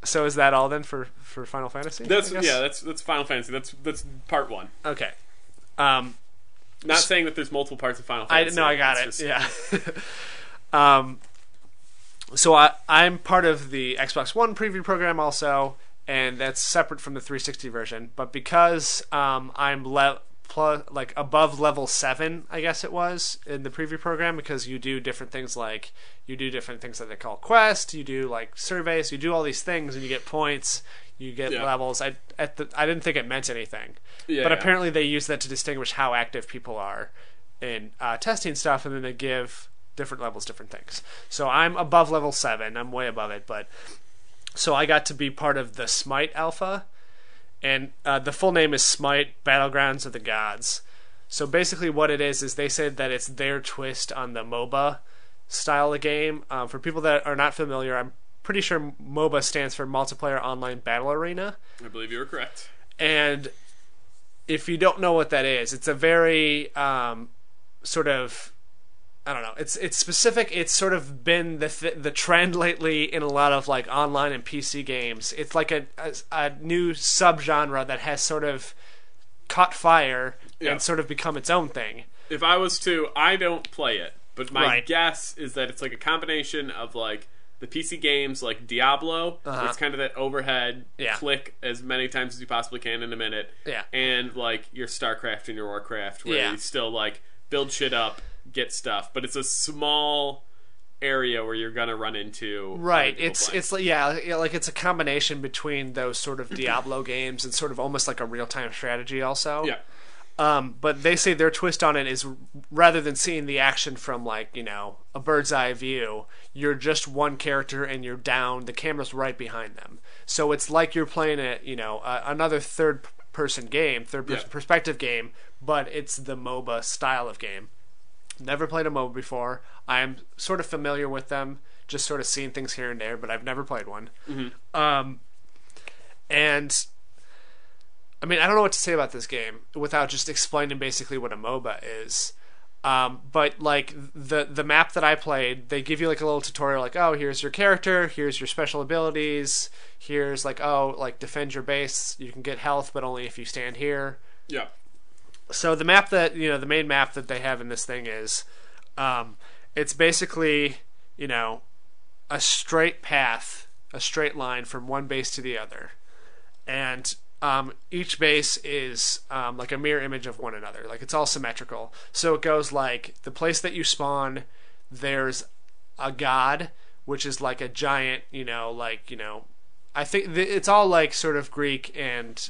So is that all then for Final Fantasy? That's Final Fantasy. That's part 1. Okay. Not saying that there's multiple parts of Final Fantasy. I got it. Just... Yeah. So I'm part of the Xbox One preview program also, and that's separate from the 360 version. But because I'm above level 7, I guess it was, in the preview program, because you do different things that they call quests, you do like surveys, you do all these things, and you get points, you get levels. I didn't think it meant anything, but apparently they use that to distinguish how active people are in testing stuff, and then they give different levels different things. So I'm above level 7. I'm way above it, but so I got to be part of the Smite Alpha. And the full name is Smite Battlegrounds of the Gods. So basically what it is they said that it's their twist on the MOBA style of game. For people that are not familiar, I'm pretty sure MOBA stands for Multiplayer Online Battle Arena. I believe you were correct. And if you don't know what that is, it's a very sort of I don't know. It's specific. It's sort of been the trend lately in a lot of like online and PC games. It's like a new subgenre that has sort of caught fire and sort of become its own thing. If I was to, I don't play it, but my guess is that it's like a combination of like the PC games like Diablo, where it's kind of that overhead, click as many times as you possibly can in a minute, and like your StarCraft and your Warcraft, where you still like build shit up, get stuff, but it's a small area where you're gonna run into it's like it's a combination between those sort of Diablo games and sort of almost like a real-time strategy also. But they say their twist on it is rather than seeing the action from like, you know, a bird's eye view, you're just one character and you're down, the camera's right behind them, so it's like you're playing another third person perspective game, but it's the MOBA style of game. Never played a MOBA before. I'm sort of familiar with them, just sort of seeing things here and there, but I've never played one. And I mean, I don't know what to say about this game without just explaining basically what a MOBA is. But like the map that I played, they give you like a little tutorial, like, oh, here's your character, here's your special abilities, here's like, oh, like defend your base, you can get health, but only if you stand here. So the map that, you know, the main map that they have in this thing is, it's basically, you know, a straight path, a straight line from one base to the other, and each base is like a mirror image of one another. Like, it's all symmetrical. So it goes like the place that you spawn, there's a god, which is like a giant, you know, like, you know, I think it's all like sort of Greek and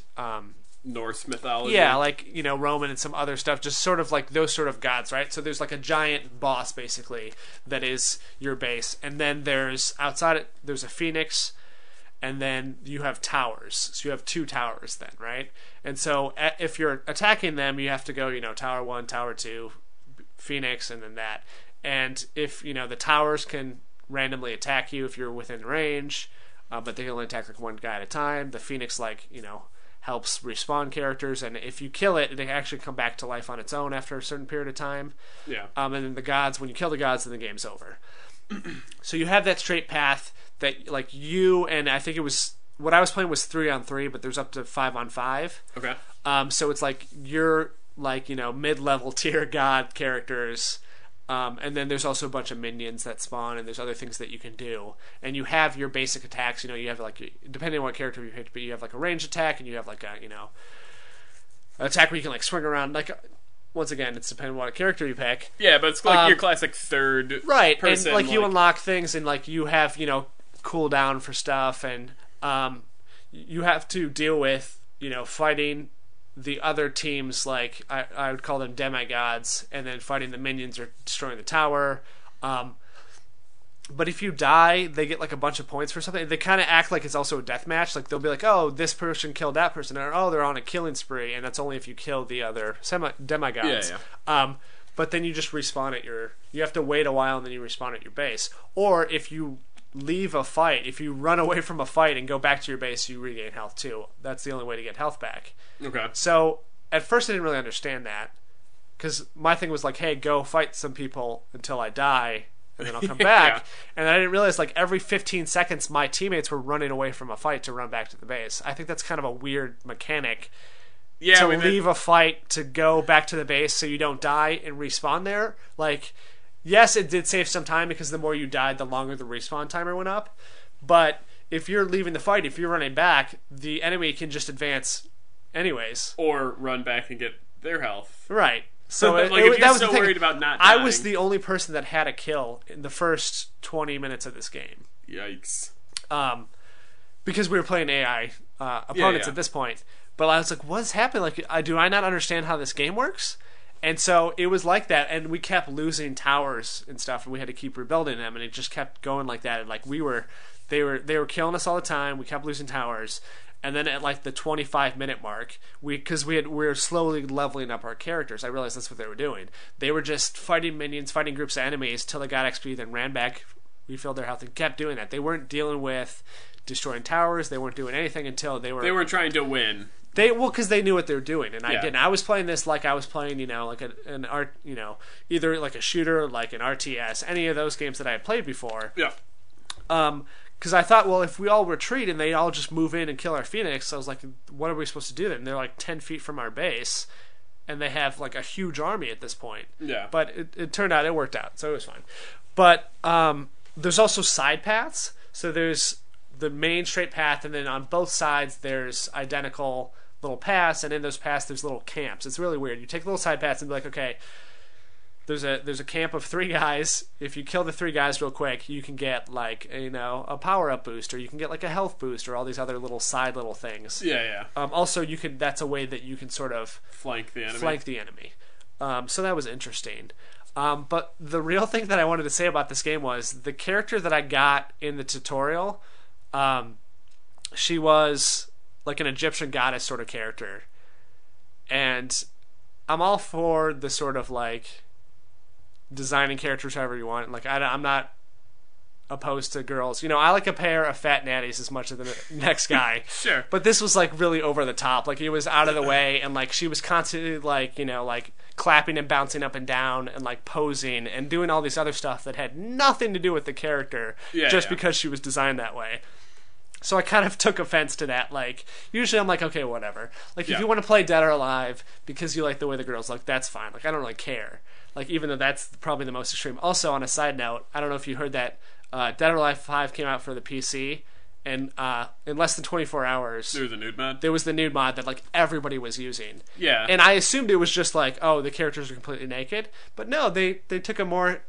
Norse mythology. Yeah, like, you know, Roman and some other stuff, just sort of like those sort of gods, right? So there's like a giant boss basically that is your base, and then there's outside it, there's a phoenix, and then you have towers. So you have 2 towers then, right? And so if you're attacking them, you have to go, you know, tower 1, tower 2, phoenix, and then that. And if, you know, the towers can randomly attack you if you're within range, but they can only attack like one guy at a time. The phoenix, like, you know, helps respawn characters, and if you kill it, it actually come back to life on its own after a certain period of time. And then the gods, when you kill the gods, then the game's over. So you have that straight path that, like, you and I think it was, what I was playing was 3-on-3, but there's up to 5-on-5. So it's like you're like, you know, mid-level tier god characters. And then there's also a bunch of minions that spawn, and there's other things that you can do. And you have your basic attacks. You know, you have like, depending on what character you pick, but you have like a ranged attack, and you have like a, you know, an attack where you can like swing around. Like, once again, it's depending on what character you pick. Yeah, but it's like your classic third person. And like you unlock things, and like you have, you know, cooldown for stuff, and you have to deal with, you know, fighting the other teams, like I would call them demigods, and then fighting the minions or destroying the tower. But if you die, they get like a bunch of points for something. They kind of act like it's also a deathmatch. Like, they'll be like, oh, this person killed that person, or oh, they're on a killing spree, and that's only if you kill the other demigods. But then you just respawn at you have to wait a while, and then you respawn at your base. Or if you leave a fight, if you run away from a fight and go back to your base, you regain health too. That's the only way to get health back. So at first I didn't really understand that, because my thing was like, hey, go fight some people until I die, and then I'll come back. And I didn't realize, like, every 15 seconds my teammates were running away from a fight to run back to the base. I think that's kind of a weird mechanic. To leave a fight to go back to the base so you don't die and respawn there. Like, yes, it did save some time, because the more you died, the longer the respawn timer went up. But if you're leaving the fight, if you're running back, the enemy can just advance anyways. Or run back and get their health. Right. So like, if you're so worried about not dying. I was the only person that had a kill in the first 20 minutes of this game. Yikes. Because we were playing AI opponents at this point. But I was like, what's happening? Like, do I not understand how this game works? And so it was like that, and we kept losing towers and stuff, and we had to keep rebuilding them, and it just kept going like that. And like they were killing us all the time. We kept losing towers, and then at like the 25-minute mark, we were slowly leveling up our characters. I realized that's what they were doing. They were just fighting minions, fighting groups of enemies till they got XP, then ran back, refilled their health, and kept doing that. They weren't dealing with destroying towers. They weren't doing anything until they were. They weren't trying to win. Because they knew what they were doing, and I Yeah. didn't. I was playing this like I was playing, like an art, either like a shooter, like an RTS, any of those games that I had played before. Yeah. Because I thought, well, if we all retreat and they all just move in and kill our Phoenix, I was like, what are we supposed to do then? And they're like 10 feet from our base, and they have like a huge army at this point. Yeah. But it turned out it worked out, so it was fine. But there's also side paths. So there's the main straight path, and then on both sides there's identical little paths, and in those paths there's little camps. It's really weird. You take little side paths and be like, okay, there's a camp of 3 guys. If you kill the 3 guys real quick, you can get like a power up boost, or you can get like a health boost, or all these other little side little things. Yeah. Also, that's a way that you can sort of Flank the enemy. So that was interesting. But the real thing that I wanted to say about this game was the character that I got in the tutorial. She was like an Egyptian goddess sort of character, and I'm all for the sort of like designing characters however you want. Like I'm not opposed to girls. I like a pair of fat natties as much as the next guy. Sure. But this was like really over the top. Like it was out of the way, and like she was constantly like like clapping and bouncing up and down and like posing and doing all this other stuff that had nothing to do with the character, because she was designed that way. So I kind of took offense to that. Like, usually I'm like, okay, whatever. Like, if you want to play Dead or Alive because you like the way the girls look, that's fine. Like, I don't really care. Like, even though that's probably the most extreme. Also, on a side note, I don't know if you heard that Dead or Alive 5 came out for the PC, and in less than 24 hours... There was a nude mod? There was the nude mod that, like, everybody was using. Yeah. And I assumed it was just like, oh, the characters are completely naked. But no, they took a more...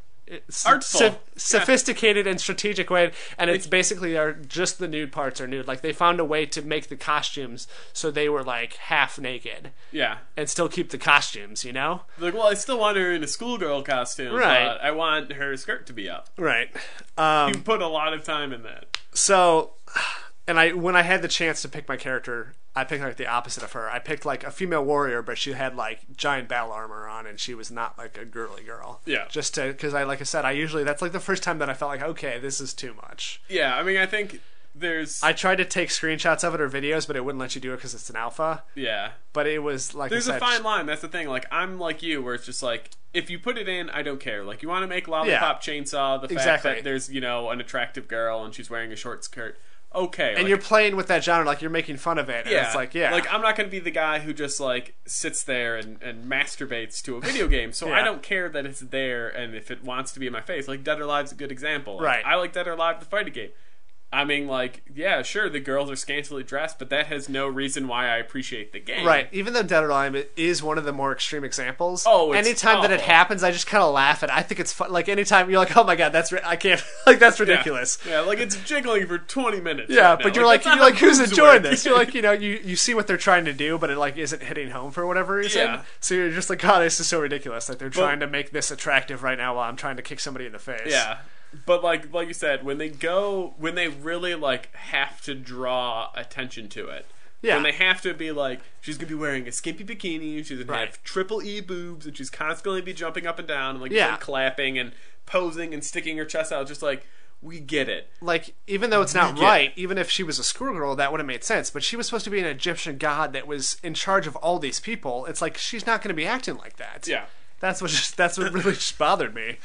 sophisticated and strategic way, and it's basically just the nude parts are nude. Like they found a way to make the costumes so they were like half naked, and still keep the costumes. Like, well, I still want her in a schoolgirl costume, right? But I want her skirt to be up, right? You put a lot of time in that. So, and when I had the chance to pick my character, I picked like the opposite of her. I picked like a female warrior, but she had like giant battle armor on, and she was not like a girly girl. Yeah. Just because like I said, that's like the first time that I felt like, okay, this is too much. Yeah, I mean, I think I tried to take screenshots of it or videos, but it wouldn't let you do it because it's an alpha. Yeah. But it was like there's a fine line. That's the thing. Like I'm like you, where it's just like if you put it in, I don't care. Like you want to make Lollipop Chainsaw the fact that there's an attractive girl and she's wearing a short skirt. Okay, and you're playing with that genre, like you're making fun of it. And it's like, like I'm not going to be the guy who just like sits there and masturbates to a video game. So I don't care that it's there, and if it wants to be in my face, like Dead or Alive's a good example. Like, right? I like Dead or Alive the fighting game. I mean, like, yeah, sure, the girls are scantily dressed, but that has no reason why I appreciate the game. Right. Even though Dead or Alive is one of the more extreme examples. Oh, anytime that it happens, I just kind of laugh at it. I think it's fun. Like, anytime you're like, oh my god, I can't, like, that's ridiculous. Yeah, like, it's jiggling for 20 minutes. Yeah, right but now. you're like who's enjoying this? You're like, you see what they're trying to do, but it, like, isn't hitting home for whatever reason. Yeah. So you're just like, god, this is so ridiculous. Like, they're trying to make this attractive right now while I'm trying to kick somebody in the face. Yeah. But like you said, when they really like have to draw attention to it, when they have to be like, she's gonna be wearing a skimpy bikini, she's gonna have triple E boobs, and she's constantly be jumping up and down and like clapping and posing and sticking her chest out, just like we get it. Like even though it's not right, even if she was a schoolgirl, that would have made sense. But she was supposed to be an Egyptian god that was in charge of all these people. It's like she's not going to be acting like that. Yeah, that's what really just bothered me.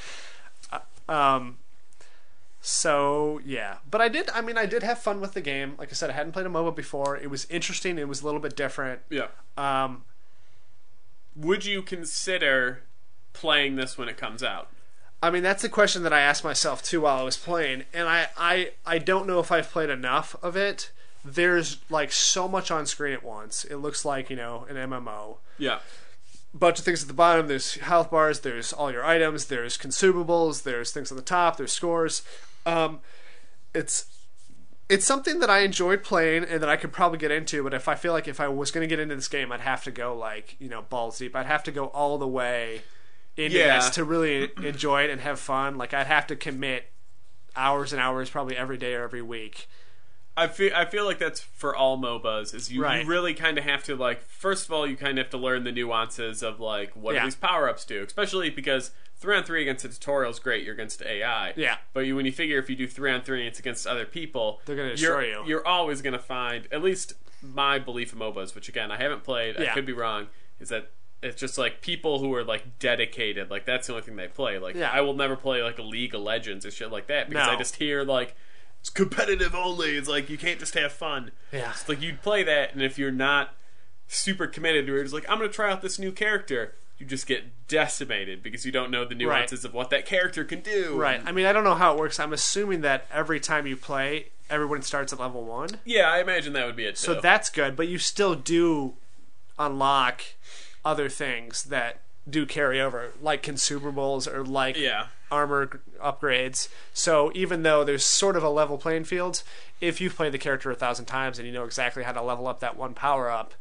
So yeah, but I did have fun with the game. Like I said, I hadn't played a MOBA before. It was interesting. It was a little bit different. Yeah. Would you consider playing this when it comes out? I mean, that's a question that I asked myself too while I was playing, and I don't know if I've played enough of it. There's like so much on screen at once. It looks like an MMO. Yeah. Bunch of things at the bottom. There's health bars. There's all your items. There's consumables. There's things on the top. There's scores. It's something that I enjoyed playing and that I could probably get into. But if I was going to get into this game, I'd have to go like balls deep. I'd have to go all the way into this to really enjoy it and have fun. Like I'd have to commit hours and hours, probably every day or every week. I feel like that's for all MOBAs. Is you really kind of have to like. First of all, you kind of have to learn the nuances of like what do these power ups do, especially because 3-on-3 against a tutorial is great. You're against AI. Yeah. But when you figure if you do 3-on-3 and it's against other people, they're going to destroy you. You're always going to find, at least my belief of MOBAs, which again I haven't played, I could be wrong, is that it's just like people who are like dedicated, like that's the only thing they play. Like I will never play like a League of Legends or shit like that because I just hear like it's competitive only. It's like you can't just have fun. Yeah, it's like you'd play that, and if you're not super committed to it, it's like I'm gonna try out this new character. You just get decimated because you don't know the nuances of what that character can do. Right. I mean, I don't know how it works. I'm assuming that every time you play, everyone starts at level 1. Yeah, I imagine that would be it too. So that's good, but you still do unlock other things that do carry over, like consumables or like armor upgrades. So even though there's sort of a level playing field, if you've played the character 1,000 times and you know exactly how to level up that one power up,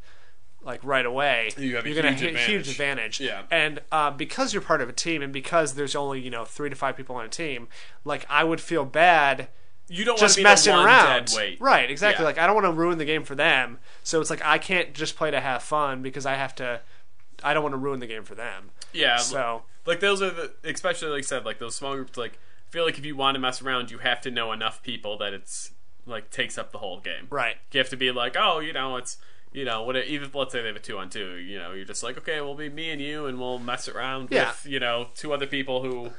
like right away, you're going to have a huge advantage. Yeah. And because you're part of a team, and because there's only 3 to 5 people on a team, like I would feel bad. You don't just want to be messing the one around. Dead weight. Right? Exactly. Like I don't want to ruin the game for them. So it's like I can't just play to have fun because I don't want to ruin the game for them. Yeah. So like those are especially like I said, like those small groups. Like I feel like if you want to mess around, you have to know enough people that it's like takes up the whole game. Right. You have to be like, oh, it's. Even let's say they have a 2-on-2, you're just like, okay, we'll be me and you, and we'll mess around with, 2 other people who,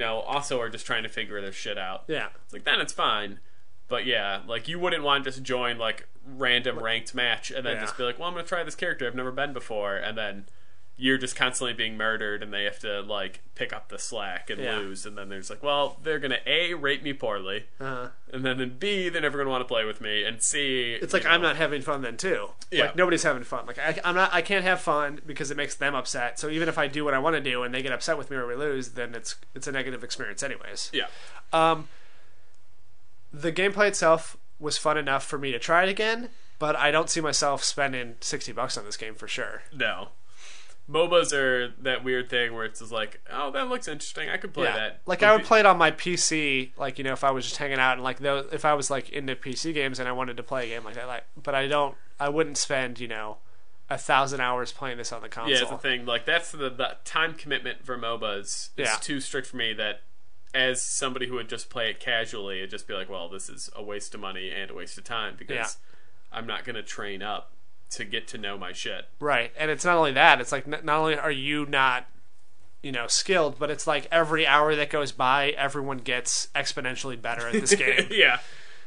also are just trying to figure their shit out. Yeah. It's like, then it's fine. But yeah, like, you wouldn't want to just join, like, random ranked match and then just be like, well, I'm going to try this character I've never been before, and then you're just constantly being murdered, and they have to, like, pick up the slack and lose, and then there's like, well, they're going to A, rate me poorly, and then B, they're never going to want to play with me, and C... It's like, I'm not having fun then, too. Yeah. Like, nobody's having fun. Like, I can't have fun because it makes them upset, so even if I do what I want to do and they get upset with me or we lose, then it's a negative experience anyways. Yeah. The gameplay itself was fun enough for me to try it again, but I don't see myself spending $60 on this game for sure. No. MOBAs are that weird thing where it's just like, oh, that looks interesting. I could play that. Like but I would play it on my PC, like if I was just hanging out and like if I was like into PC games and I wanted to play a game like that. But I wouldn't spend 1,000 hours playing this on the console. Yeah, it's the thing. Like that's the time commitment for MOBAs is too strict for me. That as somebody who would just play it casually, it'd just be like, well, this is a waste of money and a waste of time because I'm not going to train up to get to know my shit. Right. And it's not only that, it's like not only are you not skilled, but it's like every hour that goes by everyone gets exponentially better at this game. Yeah.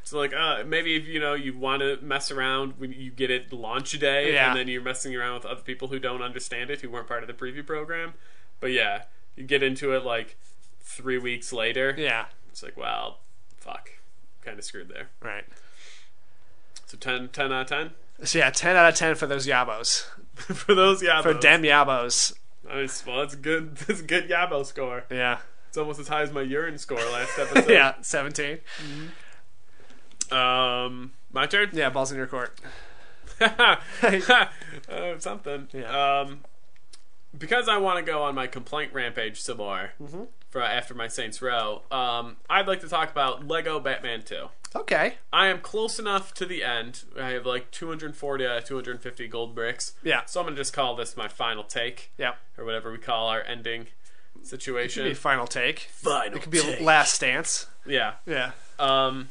So like maybe if you want to mess around when you get it launch day and then you're messing around with other people who don't understand it, who weren't part of the preview program. But yeah, you get into it like 3 weeks later. Yeah. It's like, well, fuck. Kind of screwed there. Right. So 10 out of 10? So yeah, 10 out of 10 for those Yabos. For those Yabos. For dem Yabos. Nice. Well, that's good. That's a good Yabo score. Yeah. It's almost as high as my urine score last episode. Yeah, 17. My turn? Yeah, balls in your court. Something. Yeah. Because I want to go on my complaint rampage some more for after my Saints Row, I'd like to talk about Lego Batman 2. Okay. I am close enough to the end. I have like 240 out of 250 gold bricks. Yeah. So I'm going to just call this my final take. Yeah. Or whatever we call our ending situation. It could be final take. Final It could be last stance. Yeah. Yeah. I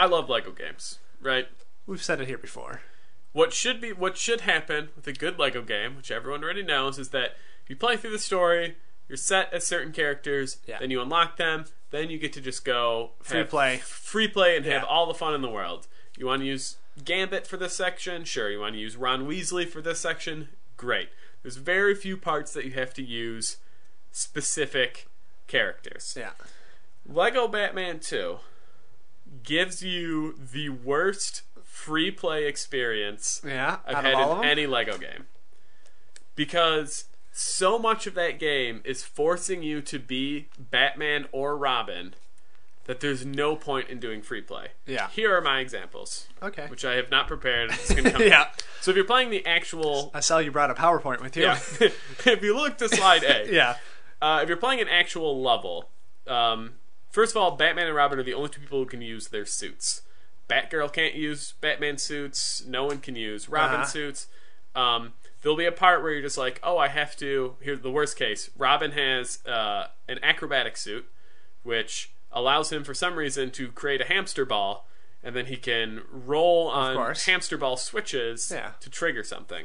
love Lego games, right? We've said it here before. What should happen with a good Lego game, which everyone already knows, is that you play through the story, you're set as certain characters, then you unlock them, then you get to just go free play and have all the fun in the world. You want to use Gambit for this section? Sure. You want to use Ron Weasley for this section? Great. There's very few parts that you have to use specific characters. Yeah. Lego Batman 2 gives you the worst free play experience I've had in any Lego game. Because so much of that game is forcing you to be Batman or Robin that there's no point in doing free play. Yeah. Here are my examples. Okay. Which I have not prepared. It's gonna come So if you're playing the actual... I saw you brought a PowerPoint with you. Yeah. If you look to slide A. Yeah. If you're playing an actual level, first of all, Batman and Robin are the only two people who can use their suits. Batgirl can't use Batman suits. No one can use Robin suits. There'll be a part where you're just like, oh, I have to... Here's the worst case. Robin has an acrobatic suit, which allows him, for some reason, to create a hamster ball, and then he can roll on course. hamster ball switches Yeah. to trigger something.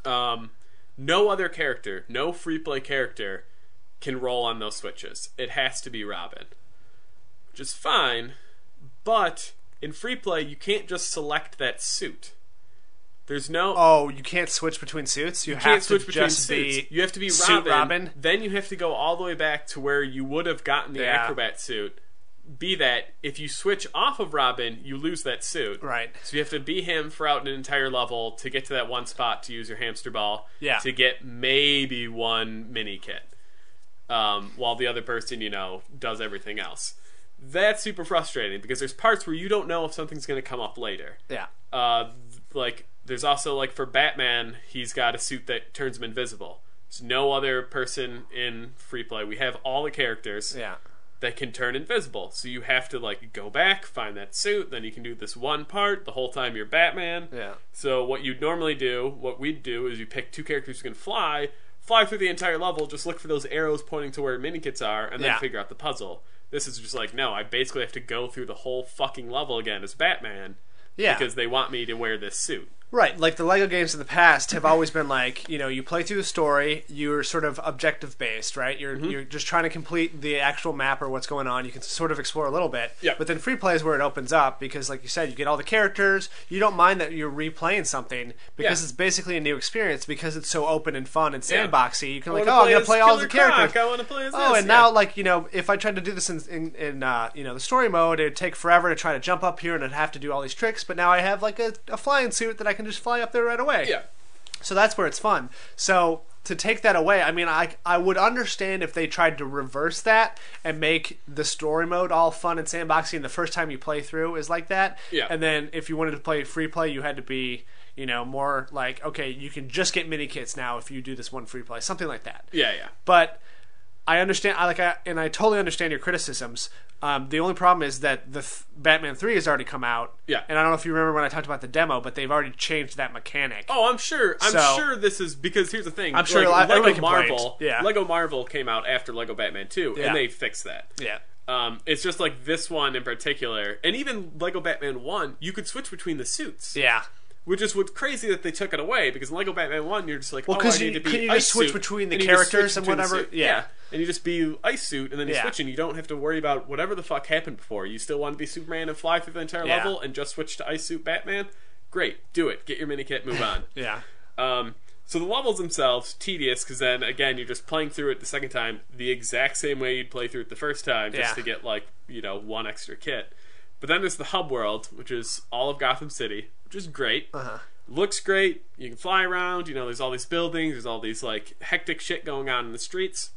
No other character, no free play character, can roll on those switches. It has to be Robin, which is fine, but in free play you can't just select that suit. There's no... Oh, you can't switch between suits? You can't have switch to between just suits. be You have to be suit Robin. Then you have to go all the way back to where you would have gotten the acrobat suit. Be that, if you switch off of Robin, you lose that suit. Right. So you have to be him throughout an entire level to get to that one spot to use your hamster ball to get maybe one mini kit. While the other person, does everything else. That's super frustrating because there's parts where you don't know if something's going to come up later. Yeah. There's also, for Batman, he's got a suit that turns him invisible. There's no other person in free play. We have all the characters that can turn invisible. So you have to, go back, find that suit, then you can do this one part the whole time you're Batman. Yeah. So what we'd do is you pick two characters who can fly through the entire level, just look for those arrows pointing to where minikits are, and then figure out the puzzle. This is just no, I basically have to go through the whole fucking level again as Batman. Yeah. Because they want me to wear this suit. Right, the Lego games in the past have always been you play through the story, you're sort of objective-based, right? You're just trying to complete the actual map or what's going on. You can sort of explore a little bit. Yeah. But then free play is where it opens up because, like you said, you get all the characters. You don't mind that you're replaying something because it's basically a new experience because it's so open and fun and sandboxy. You can I'm going to play all the characters. I want to play as this. And now, if I tried to do this in the story mode, it would take forever to try to jump up here and I'd have to do all these tricks. But now I have, a flying suit that I can just fly up there right away. Yeah. So that's where it's fun. So to take that away, I would understand if they tried to reverse that and make the story mode all fun and sandboxy and the first time you play through is like that. Yeah. And then if you wanted to play free play, you had to be, more okay, you can just get mini kits now if you do this one free play. Something like that. Yeah, yeah. But I understand, and I totally understand your criticisms. The only problem is that the Batman 3 has already come out. Yeah. And I don't know if you remember when I talked about the demo, but they've already changed that mechanic. Oh, I'm sure. I'm sure this is because here's the thing. I'm sure Lego Marvel. Yeah. Lego Marvel came out after Lego Batman 2, Yeah. and they fixed that. Yeah. It's just this one in particular, and even Lego Batman 1, you could switch between the suits. Yeah. Which is what's crazy that they took it away because in Lego Batman 1, you're just I need to be can you ice just switch suit, between the characters and whatever? Yeah. And you just be ice suit, and then you Yeah. switch, and you don't have to worry about whatever the fuck happened before. You still want to be Superman and fly through the entire level and just switch to ice suit Batman? Great, do it. Get your mini kit, move on. Yeah. So the levels themselves, tedious, because then, again, you're just playing through it the second time the exact same way you'd play through it the first time, just to get, one extra kit. But then there's the hub world, which is all of Gotham City, which is great. Uh-huh. Looks great. You can fly around. There's all these buildings. There's all these, hectic shit going on in the streets.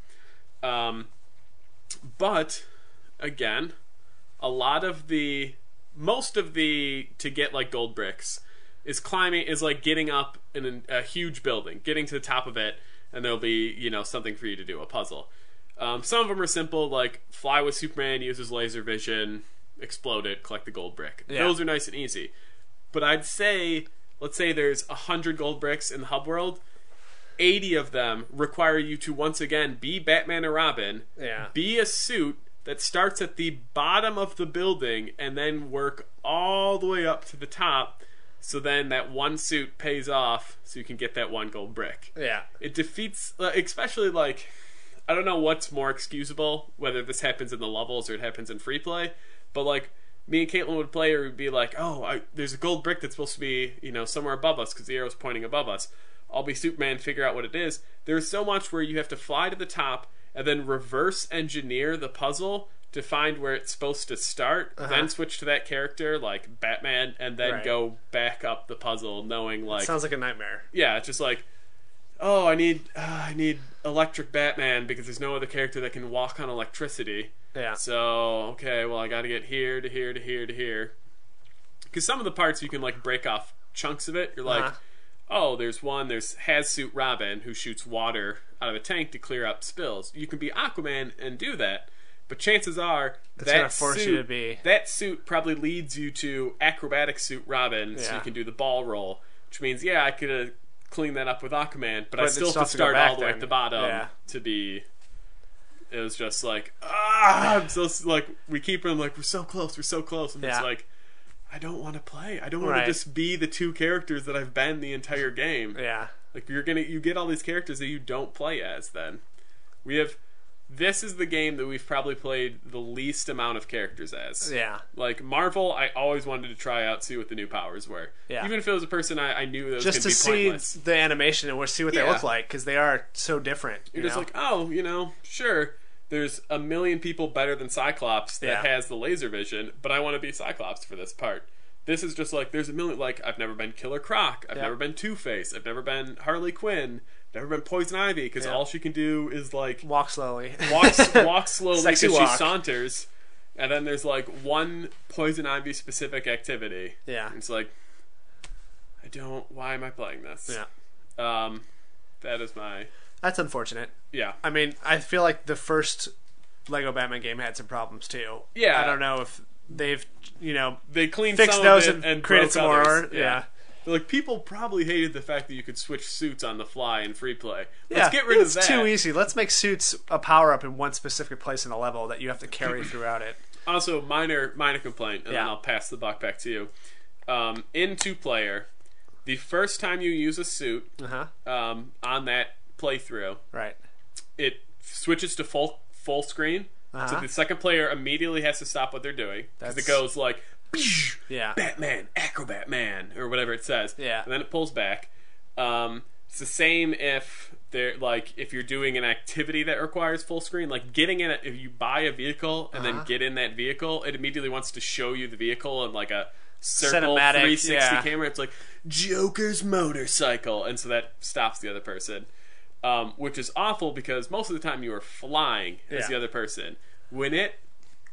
But, again, most of the, to get, gold bricks, is getting up in a huge building, getting to the top of it, and there'll be, something for you to do, a puzzle. Some of them are simple, fly with Superman, use his laser vision, explode it, collect the gold brick. Yeah. Those are nice and easy. But I'd say, let's say there's 100 gold bricks in the hub world, 80 of them require you to once again be Batman or Robin, be a suit that starts at the bottom of the building and then work all the way up to the top, so then that one suit pays off so you can get that one gold brick. Yeah. It defeats, especially I don't know what's more excusable, whether this happens in the levels or it happens in free play, but me and Caitlin would play, or we'd be there's a gold brick that's supposed to be, somewhere above us because the arrow's pointing above us. I'll be Superman, figure out what it is. There's so much where you have to fly to the top and then reverse engineer the puzzle to find where it's supposed to start, then switch to that character, like Batman, and then go back up the puzzle, knowing sounds like a nightmare. Yeah, it's just oh, I need electric Batman because there's no other character that can walk on electricity. Yeah. So, okay, well, I got to get here to here to here to here. Because some of the parts you can break off chunks of it. You're oh, there's Hazsuit Robin who shoots water out of a tank to clear up spills. You can be Aquaman and do that, but chances are that suit probably leads you to acrobatic suit Robin, so you can do the ball roll, which means I could have cleaned that up with Aquaman, but I still have to start all the way at the bottom to be. It was just I'm so we keep him we're so close, and it's I don't want to play. I don't want Right. to just be the two characters that I've been the entire game. Yeah. Like you get all these characters that you don't play as. Then this is the game that we've probably played the least amount of characters as. Yeah. Like Marvel, I always wanted to try out, see what the new powers were. Yeah. Even if it was a person I knew that was going Just to be to see pointless. the animation and see what they look like, because they are so different. You're just like, oh, sure, there's a million people better than Cyclops that has the laser vision, but I want to be Cyclops for this part. This is just like, there's a million, like, I've never been Killer Croc, I've never been Two-Face, I've never been Harley Quinn, never been Poison Ivy, because all she can do is, like... walk slowly. Walk slowly Sexy because walk. she saunters. And then there's, like, one Poison Ivy-specific activity. Yeah. And it's like, why am I playing this? Yeah. That is my... That's unfortunate. Yeah. I mean, I feel like the first Lego Batman game had some problems, too. Yeah. I don't know if they've, they cleaned fixed some those of it and created broke some more. others. Yeah. Like, people probably hated the fact that you could switch suits on the fly in free play. Yeah, Let's get rid of that. It's too easy. Let's make suits a power-up in one specific place in a level that you have to carry throughout it. Also, minor complaint, and then I'll pass the buck back to you. In two-player, the first time you use a suit on that playthrough, right, it switches to full screen. So the second player immediately has to stop what they're doing because it goes like, Batman, Acrobat Man, or whatever it says. Yeah, and then it pulls back. It's the same if if you're doing an activity that requires full screen, like getting in it. If you buy a vehicle and then get in that vehicle, it immediately wants to show you the vehicle in like a circle cinematic 360 camera. It's like Joker's motorcycle, and so that stops the other person. Which is awful because most of the time you are flying as the other person. When it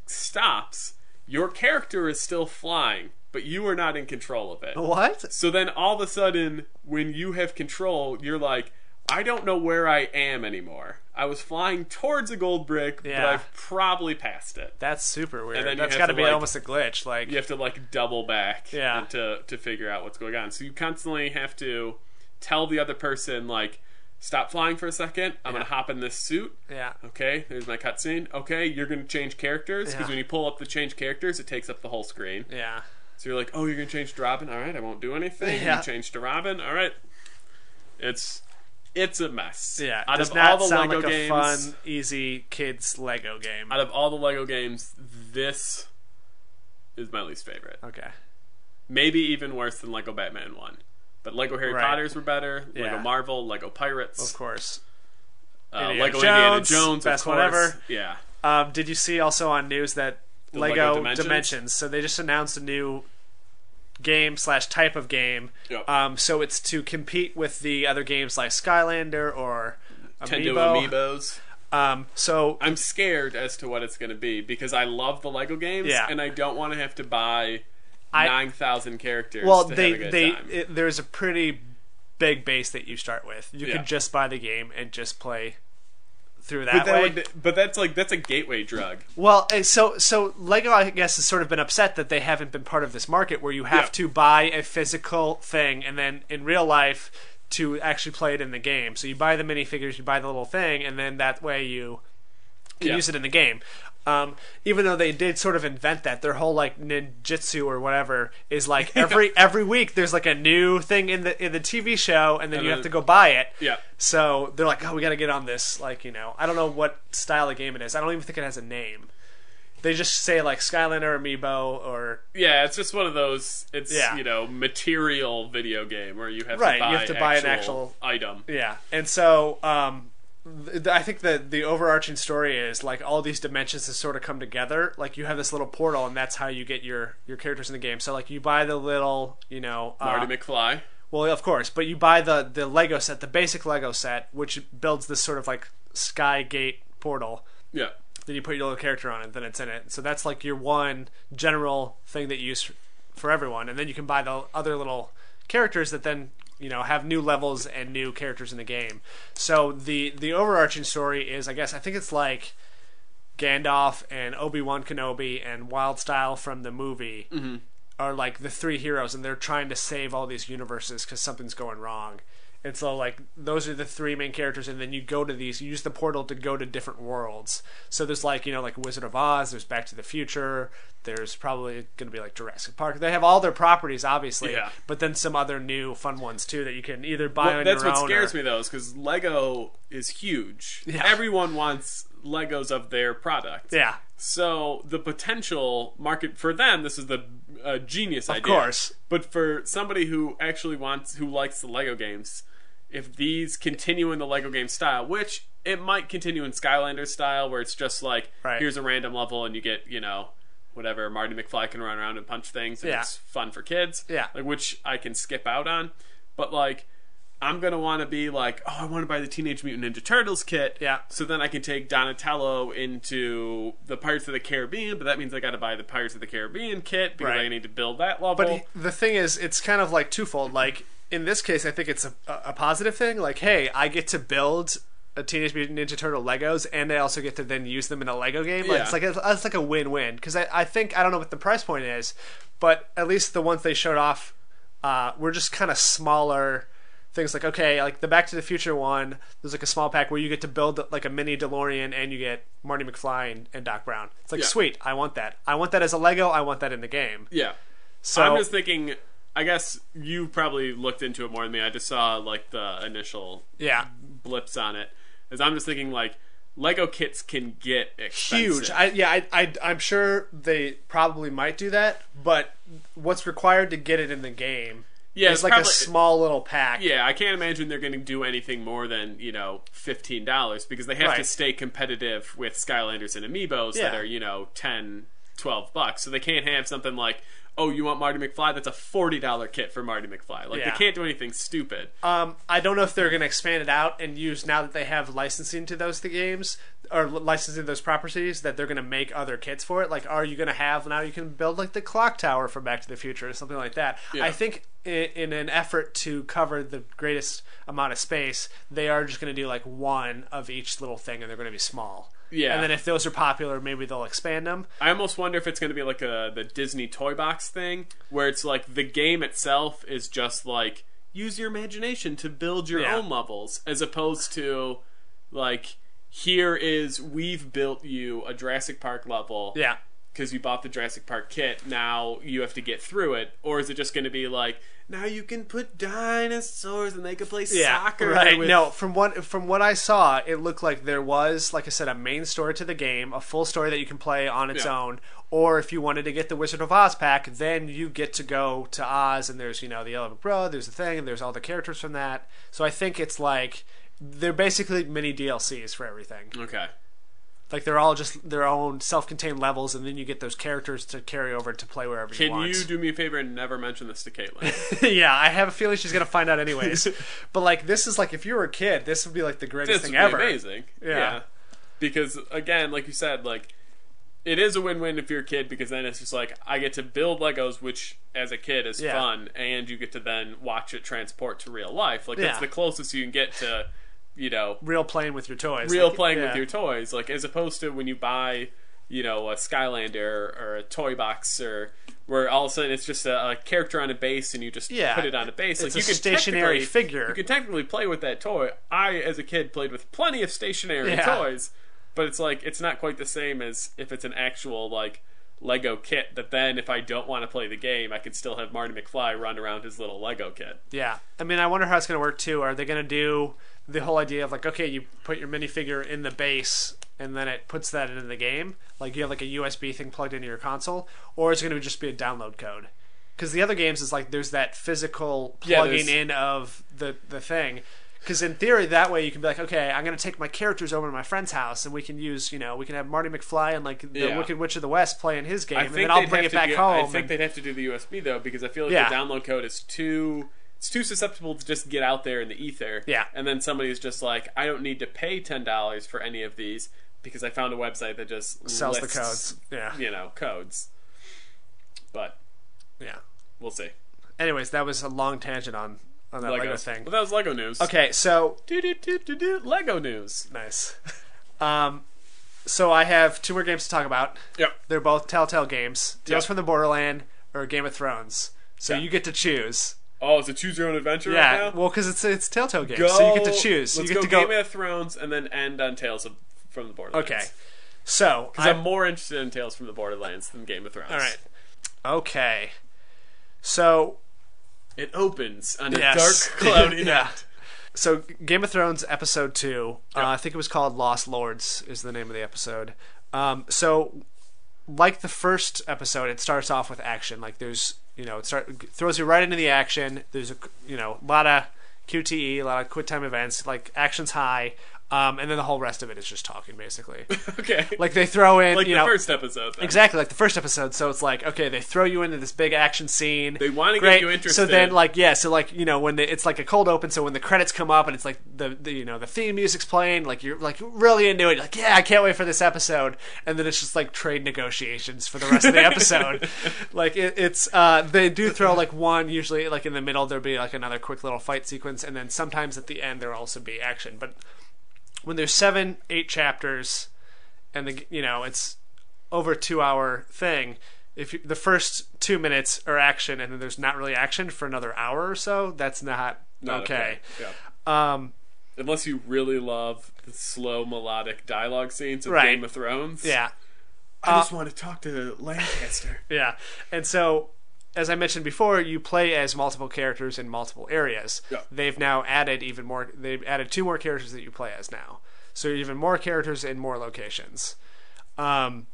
stops, your character is still flying, but you are not in control of it. What? So then all of a sudden, when you have control, you're like, I don't know where I am anymore. I was flying towards a gold brick, but I've probably passed it. That's super weird. And then that's got to be almost a glitch. Like you have to like double back to figure out what's going on. So you constantly have to tell the other person like, stop flying for a second. I'm going to hop in this suit. Yeah. Okay, there's my cutscene. Okay, you're going to change characters. Because when you pull up the change characters, it takes up the whole screen. Yeah. So you're like, oh, you're going to change to Robin? All right, I won't do anything. Yeah. You change to Robin? All right. It's a mess. Yeah. Out does of not all the sound Lego like games, a fun, easy kids Lego game. out of all the Lego games, this is my least favorite. Okay. Maybe even worse than Lego Batman 1. But Lego Harry Potters were better. Lego Marvel, Lego Pirates. Of course. Lego Indiana Jones, best of course. whatever. Yeah. Did you see also on news that The Lego Lego Dimensions? So they just announced a new game / type of game. Yep. So it's to compete with the other games like Skylander or Nintendo Amiibos. So I'm scared as to what it's going to be because I love the Lego games and I don't want to have to buy 9,000 characters to have a good time. There's a pretty big base that you start with. You can just buy the game and just play through that way. But that's a gateway drug. Well, so Lego, I guess, has sort of been upset that they haven't been part of this market where you have to buy a physical thing and then in real life to actually play it in the game. So you buy the minifigures, you buy the little thing, and then that way you can use it in the game. Even though they did sort of invent that, their whole like ninjutsu or whatever is like every week there's like a new thing in the TV show, and then you have to go buy it. Yeah. So they're like, oh, we got to get on this. Like, I don't know what style of game it is. I don't even think it has a name. They just say like Skylander Amiibo or it's just one of those. It's material video game where you have to buy an actual item. Yeah, and so. I think the overarching story is like all these dimensions has sort of come together. Like you have this little portal, and that's how you get your characters in the game. So like you buy the little Marty McFly. Well, of course, but you buy the Lego set, the basic Lego set, which builds this sort of like sky gate portal. Yeah. Then you put your little character on it, then it's in it. So that's like your one general thing that you use for everyone, and then you can buy the other little characters that then have new levels and new characters in the game. So the overarching story is, I think it's like Gandalf and Obi-Wan Kenobi and Wildstyle from the movie are like the three heroes, and they're trying to save all these universes because something's going wrong. And so, like, those are the three main characters, and then you go to these, you use the portal to go to different worlds. So there's, like, you know, like Wizard of Oz, there's Back to the Future, there's probably going to be, like, Jurassic Park. They have all their properties, obviously, but then some other new fun ones, too, that you can either buy on your own. That's what scares me, though, is because Lego is huge. Yeah. Everyone wants Legos of their product. Yeah. So the potential market for them, this is the genius idea. Of course. But for somebody who actually likes the Lego games, if these continue in the Lego game style, which it might continue in Skylanders style, where it's just like, here's a random level and you get, you know, whatever, Marty McFly can run around and punch things, and it's fun for kids. Yeah. Like, which I can skip out on. But, like, I'm going to want to be like, oh, I want to buy the Teenage Mutant Ninja Turtles kit. Yeah. So then I can take Donatello into the Pirates of the Caribbean, but that means I got to buy the Pirates of the Caribbean kit because I need to build that level. But the thing is, it's kind of like twofold. Like, in this case, I think it's a positive thing. Like, hey, I get to build a Teenage Mutant Ninja Turtle Legos, and I also get to then use them in a Lego game. Like, it's like a win-win. Because I think, I don't know what the price point is, but at least the ones they showed off were just kind of smaller things. Like, okay, like the Back to the Future one, there's like a small pack where you get to build like a mini DeLorean, and you get Marty McFly and Doc Brown. It's like, sweet, I want that. I want that as a Lego. I want that in the game. Yeah. So I'm just thinking, I guess you probably looked into it more than me. I just saw like the initial blips on it. As I'm just thinking, like, Lego kits can get expensive. Huge. I'm sure they probably might do that, but what's required to get it in the game is like probably a small little pack. Yeah, I can't imagine they're going to do anything more than, you know, $15, because they have to stay competitive with Skylanders and Amiibos that are, you know, $10, $12. So they can't have something like, oh, you want Marty McFly? That's a $40 kit for Marty McFly. Like, they can't do anything stupid. I don't know if they're going to expand it out and use, now that they have licensing to those games, or licensing those properties, that they're going to make other kits for it. Like, are you going to have, now you can build, like, the clock tower from Back to the Future or something like that. Yeah. I think in an effort to cover the greatest amount of space, they are just going to do, like, one of each little thing, and they're going to be small. Yeah. And then if those are popular, maybe they'll expand them. I almost wonder if it's going to be like the Disney Toy Box thing, where it's like the game itself is just like, use your imagination to build your own levels, as opposed to like, we've built you a Jurassic Park level. Yeah. Because you bought the Jurassic Park kit, now you have to get through it. Or is it just going to be like, now you can put dinosaurs and they can play soccer? Right. No, from what I saw, it looked like there was, like I said, a main story to the game, a full story that you can play on its own. Or if you wanted to get the Wizard of Oz pack, then you get to go to Oz, and there's, you know, the Elephant Bro, there's the thing, and there's all the characters from that. So I think it's like, they're basically mini DLCs for everything. Okay. Like, they're all just their own self-contained levels, and then you get those characters to carry over to play wherever you want. Can you do me a favor and never mention this to Caitlin? Yeah, I have a feeling she's going to find out anyways. But, like, this is like, if you were a kid, this would be, like, the greatest thing ever. This would be amazing. Yeah. Because, again, like you said, like, it is a win-win if you're a kid, because then it's just like, I get to build Legos, which, as a kid, is fun, and you get to then watch it transport to real life. Like, that's the closest you can get to, you know, real playing with your toys. With your toys. Like, as opposed to when you buy, you know, a Skylander or a toy box, or where all of a sudden it's just a character on a base and you just put it on a base. It's like, you a stationary figure. You can technically play with that toy. I, as a kid, played with plenty of stationary toys, but it's like, it's not quite the same as if it's an actual, like, Lego kit that then, if I don't want to play the game, I can still have Marty McFly run around his little Lego kit. Yeah. I mean, I wonder how it's going to work, too. Are they going to do the whole idea of, like, okay, you put your minifigure in the base, and then it puts that into the game? Like, you have, like, a USB thing plugged into your console? Or is it going to just be a download code? Because the other games is, like, there's that physical plugging in of the thing. Because in theory, that way you can be like, okay, I'm going to take my characters over to my friend's house, and we can use, you know, we can have Marty McFly and, like, the Wicked Witch of the West playing his game, and then I'll bring it back home. I think they'd have to do the USB, though, because I feel like the download code is too susceptible to just get out there in the ether. Yeah. And then somebody's just like, I don't need to pay $10 for any of these, because I found a website that just sells the codes. Yeah. You know, codes. But, yeah, we'll see. Anyways, that was a long tangent on that Lego thing. Well, that was Lego news. Okay, so Lego news. Nice. So I have two more games to talk about. Yep. They're both Telltale games. Tales from the Borderland or Game of Thrones. So you get to choose. Oh, it's a choose your own adventure right Yeah, now? well, because it's Telltale game, so you get to choose. Let's you get to go Game of Thrones and then end on from the Borderlands. Okay. So because I'm more interested in Tales from the Borderlands than Game of Thrones. All right. Okay. So it opens on a dark, cloudy night. So Game of Thrones episode 2, I think it was called Lost Lords is the name of the episode. So like the first episode, it starts off with action. Like there's, throws you right into the action. There's a lot of QTE, a lot of quick time events. Like action's high. And then the whole rest of it is just talking, basically. Okay. Like they throw in, like the first episode. Then. Exactly, like the first episode. So it's like, okay, they throw you into this big action scene. They want to get you interested. So then, when it's like a cold open. So when the credits come up and it's like the theme music's playing, like you're like really into it. You're like, yeah, I can't wait for this episode. And then it's just like trade negotiations for the rest of the episode. Like it's they do throw like one usually like in the middle. There'll be like another quick little fight sequence, and then sometimes at the end there'll also be action, but. When there's 7-8 chapters, and it's over a 2-hour thing. The first 2 minutes are action, and then there's not really action for another hour or so, that's not okay. Yeah. Unless you really love the slow melodic dialogue scenes of Game of Thrones. Yeah. I just want to talk to Lancaster. Yeah, and so. As I mentioned before, you play as multiple characters in multiple areas. Yeah. They've now added even more. They've added 2 more characters that you play as now. So even more characters in more locations. I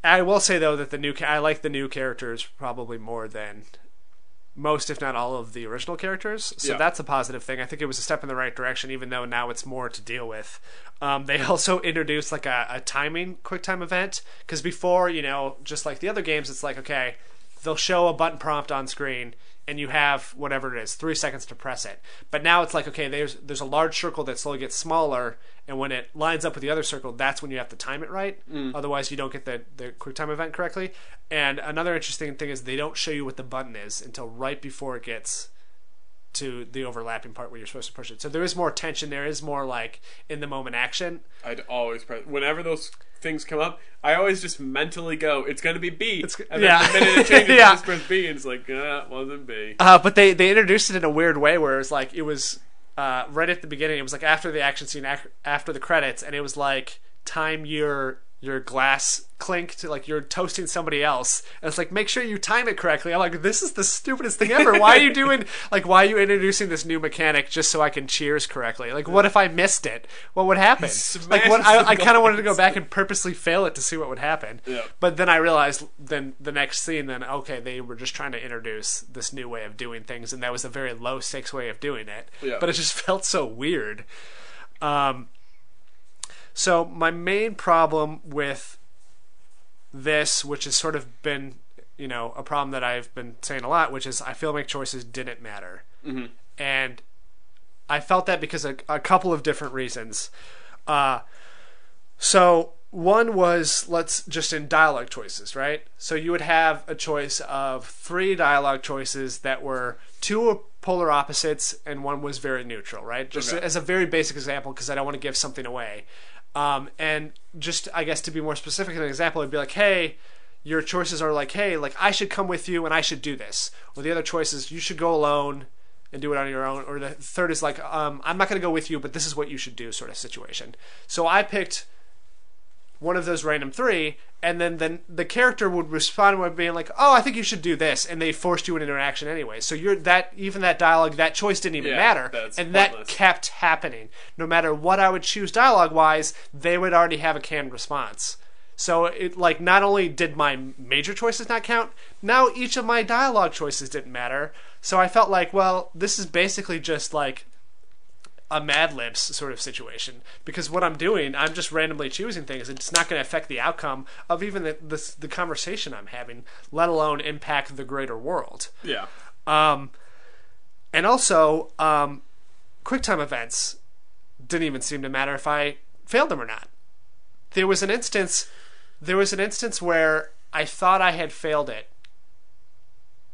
will say though that I like the new characters probably more than most, if not all, of the original characters. So that's a positive thing. I think it was a step in the right direction, even though now it's more to deal with. They also introduced like a timing quick time event, because before, just like the other games, it's like, okay, they'll show a button prompt on screen, and you have whatever it is, 3 seconds to press it. But now it's like, okay, there's a large circle that slowly gets smaller, and when it lines up with the other circle, that's when you have to time it right. Otherwise, you don't get the quick time event correctly. And another interesting thing is they don't show you what the button is until right before it gets to the overlapping part where you're supposed to push it. So there is more tension. There is more like in the moment action. I'd always press whenever those things come up. I always just mentally go, "It's going to be B," and then the minute it changes, I just press B, and it's like, it wasn't B. But they introduced it in a weird way where it was right at the beginning. It was like after the action scene, after the credits, and it was like time your glass clink to like you're toasting somebody else, and it's like, make sure you time it correctly. I'm like, this is the stupidest thing ever. Why are you introducing this new mechanic just so I can cheers correctly? Like, what if I missed it? What would happen? Like, I kind of wanted to go back and purposely fail it to see what would happen. Yeah. But then I realized then the next scene, okay, they were just trying to introduce this new way of doing things, and that was a very low stakes way of doing it. Yeah. But it just felt so weird. So my main problem with this, which has sort of been, a problem that I've been saying a lot, which is I feel make choices didn't matter. Mm-hmm. And I felt that because of a couple of different reasons. So one was, just in dialogue choices, right? So you would have a choice of 3 dialogue choices that were 2 polar opposites and one was very neutral, right? Just as a very basic example, because I don't want to give something away. And just, I guess, to be more specific, an example would be like, hey, your choices are like, hey, like I should come with you and I should do this. Or the other choice is you should go alone and do it on your own. Or the third is like, I'm not going to go with you, but this is what you should do, sort of situation. So I picked one of those random 3, and then the character would respond by being like, oh, I think you should do this, and they forced you into interaction anyway. So even that dialogue, that choice didn't even matter, and pointless. that kept happening. No matter what I would choose dialogue-wise, they would already have a canned response. So it not only did my major choices not count, now each of my dialogue choices didn't matter. So I felt like, well, this is basically just like a Mad Libs sort of situation, because what I'm doing, I'm just randomly choosing things. It's not going to affect the outcome of even the conversation I'm having, let alone impact the greater world. Yeah. And also, QuickTime events didn't even seem to matter if I failed them or not. There was an instance where I thought I had failed it,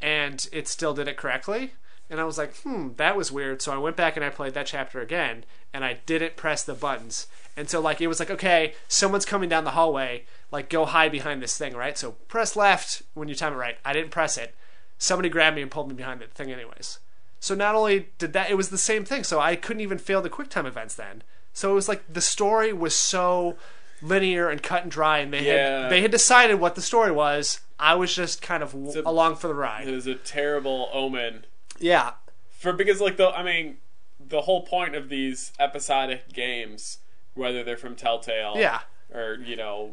and it still did it correctly. And I was like, that was weird. So I went back and I played that chapter again, and I didn't press the buttons. And so it was like, okay, someone's coming down the hallway, go hide behind this thing, right? So press left when you time it right. I didn't press it. somebody grabbed me and pulled me behind the thing anyways. So not only did that, it was the same thing. So I couldn't even fail the QuickTime events then. So it was like the story was so linear and cut and dry, and they had decided what the story was. I was just kind of along for the ride. It was a terrible omen. Yeah. Because like the whole point of these episodic games, whether they're from Telltale, or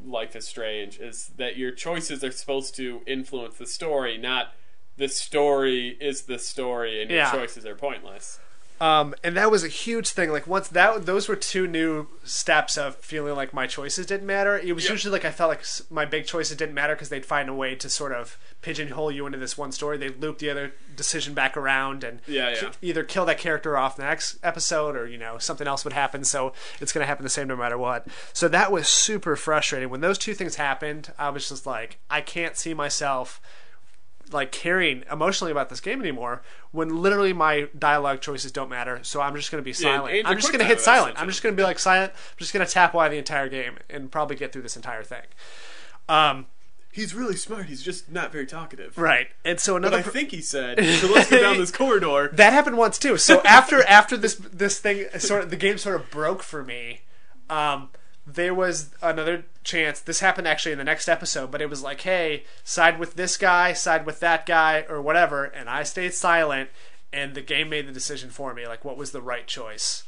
Life is Strange, is that your choices are supposed to influence the story, not the story is the story and your choices are pointless. And that was a huge thing. Like once those were two new steps of feeling like my choices didn't matter. It was usually like I felt like my big choices didn't matter because they'd find a way to sort of pigeonhole you into this one story. They'd loop the other decision back around and either kill that character off the next episode or something else would happen. So it's going to happen the same no matter what. So that was super frustrating. When those two things happened, I was just like, I can't see myself like caring emotionally about this game anymore when literally my dialogue choices don't matter. So I'm just going to be silent. I'm just going to hit silent. I'm just going to be like silent. I'm just going to tap Y the entire game and probably get through this entire thing. He's really smart. He's just not very talkative. Right. And so another... But I think he said, so let's go down this corridor. That happened once too. So after this thing, the game sort of broke for me, there was another chance. This happened actually in the next episode, but it was like, hey, side with this guy, side with that guy, or whatever, and I stayed silent, and the game made the decision for me, like what was the right choice.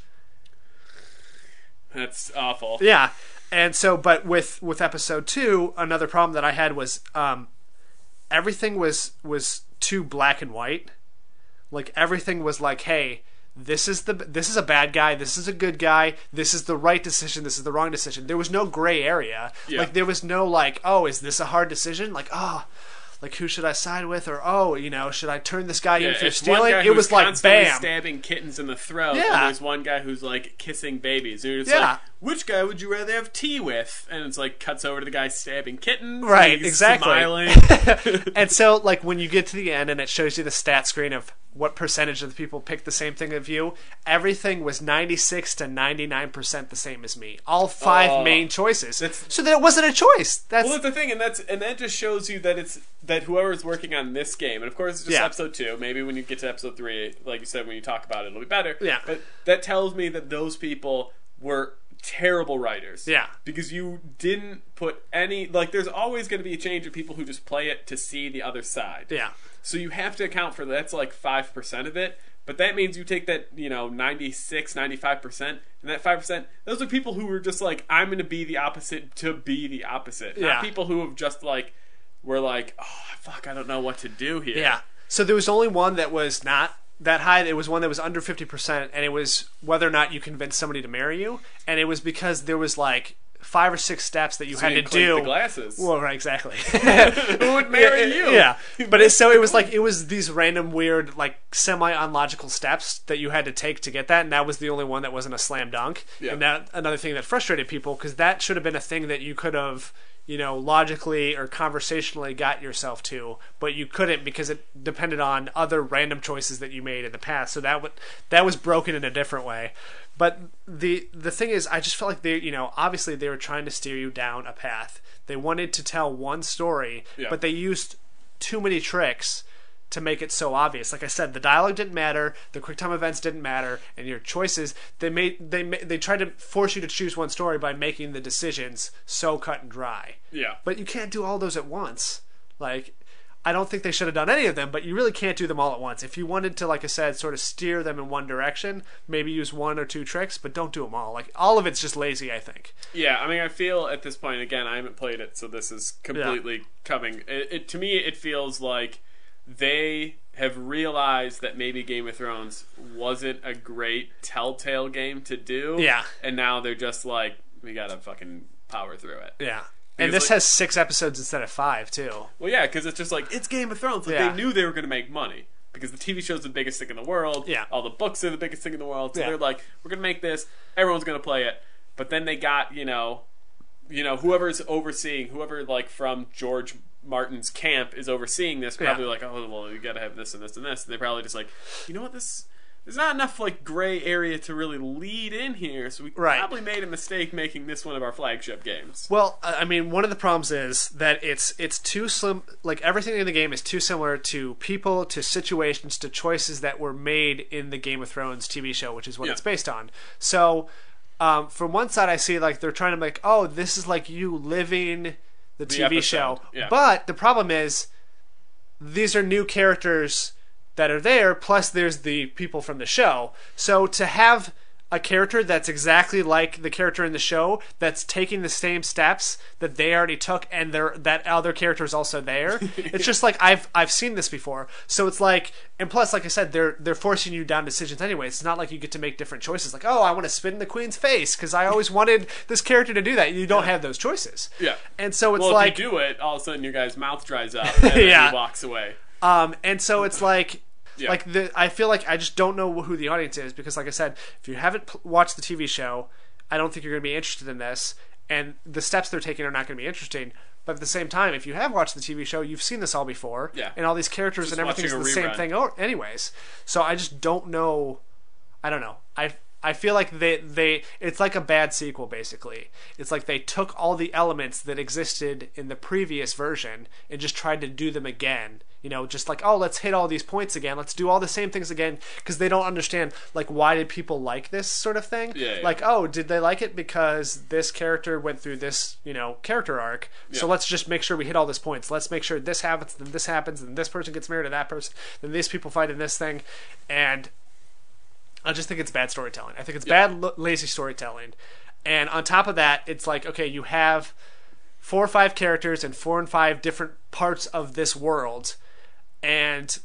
That's awful. Yeah. And so, but with episode 2, another problem that I had was everything was too black and white. Like everything was like, hey, this is a bad guy, this is a good guy, this is the right decision, this is the wrong decision. There was no gray area. Yeah. Like there was no like, oh, is this a hard decision? Like, oh, like who should I side with? Or should I turn this guy in for stealing? It was like bam, stabbing kittens in the throat. Yeah. And there's one guy who's like kissing babies. And it's like, which guy would you rather have tea with? And it's like cuts over to the guy stabbing kittens. Right, and he's exactly. Smiling. And so like when you get to the end and it shows you the stat screen of what percentage of the people picked the same thing of you, everything was 96 to 99% the same as me. All 5 main choices. So that it wasn't a choice. Well, that's the thing, and that just shows you that whoever's working on this game, and of course it's just episode 2. Maybe when you get to episode 3, like you said, when you talk about it, it'll be better. Yeah. But that tells me that those people were terrible writers. Yeah. Because you didn't put any... Like, there's always going to be a change of people who just play it to see the other side. Yeah. So you have to account for that's like 5% of it. But that means you take that, 96, 95%, and that 5%, those are people who were just like, I'm going to be the opposite to be the opposite. Yeah. Not people who have just like, were like, oh, fuck, I don't know what to do here. Yeah. So there was only one that was not that high. It was one that was under 50%, and it was whether or not you convinced somebody to marry you. And it was because there was like 5 or 6 steps that you had to do. The glasses. Well, right, exactly. Who would marry you? Yeah, but it was these random weird like semi-unlogical steps that you had to take to get that, and that was the only one that wasn't a slam dunk. Yeah. And that another thing that frustrated people because that should have been a thing that you could have logically or conversationally got yourself to, but you couldn't because it depended on other random choices that you made in the past. So that was broken in a different way. But the thing is, I just felt like they, obviously they were trying to steer you down a path. They wanted to tell one story, but they used too many tricks to make it so obvious. Like I said, the dialogue didn't matter, the QuickTime events didn't matter, and your choices, they tried to force you to choose one story by making the decisions so cut and dry. Yeah. But you can't do all those at once. Like, I don't think they should have done any of them, but you really can't do them all at once. If you wanted to, like I said, sort of steer them in one direction, maybe use 1 or 2 tricks, but don't do them all. Like, all of it's just lazy, I think. Yeah, I mean, I feel at this point, again, I haven't played it, so this is completely coming. To me, it feels like they have realized that maybe Game of Thrones wasn't a great Telltale game to do. Yeah. And now they're just like, we gotta fucking power through it. Yeah. And this has 6 episodes instead of 5, too. Well, yeah, because it's just like, it's Game of Thrones. Like, they knew they were going to make money. Because the TV show's the biggest thing in the world. Yeah. All the books are the biggest thing in the world. So they're like, we're going to make this. Everyone's going to play it. But then they got, whoever's overseeing, whoever, like, from George Martin's camp is overseeing this, probably like, oh, well, you got to have this and this and this. And they're probably just like, you know what, this there's not enough like gray area to really lead in here, so we probably made a mistake making this one of our flagship games. Well, I mean, one of the problems is that it's too slim. Like everything in the game is too similar to people, to situations, to choices that were made in the Game of Thrones TV show, which is what it's based on. So, from one side, I see like they're trying to make, oh, this is like you living the TV episode. show, Yeah. but the problem is these are new characters that are there, plus there's the people from the show. So to have a character that's exactly like the character in the show, that's taking the same steps that they already took, and that other character is also there, it's just like I've seen this before. So it's like, and plus, like I said, they're forcing you down decisions anyway. It's not like you get to make different choices. Like, oh, I want to spit in the queen's face because I always wanted this character to do that. You don't have those choices. Yeah, and so it's if you do it, all of a sudden your guy's mouth dries up and then he walks away. And so it's like. Yeah. Like I feel like I just don't know who the audience is, because, like I said, if you haven't watched the TV show, I don't think you're going to be interested in this, and the steps they're taking are not going to be interesting. But at the same time, if you have watched the TV show, you've seen this all before, and all these characters just and everything's the same thing anyways. So I just don't know. I don't know. I feel like they it's like a bad sequel, basically. It's like they took all the elements that existed in the previous version and just tried to do them again. You know, just like, oh, let's hit all these points again. Let's do all the same things again, because they don't understand, like, why did people like this sort of thing? Like, oh, did they like it because this character went through this, character arc? So let's just make sure we hit all these points. Let's make sure this happens, then this happens, then this person gets married to that person, then these people fight in this thing. And I just think it's bad storytelling. I think it's bad, lazy storytelling. And on top of that, it's like, okay, you have 4 or 5 characters and 4 and 5 different parts of this world, and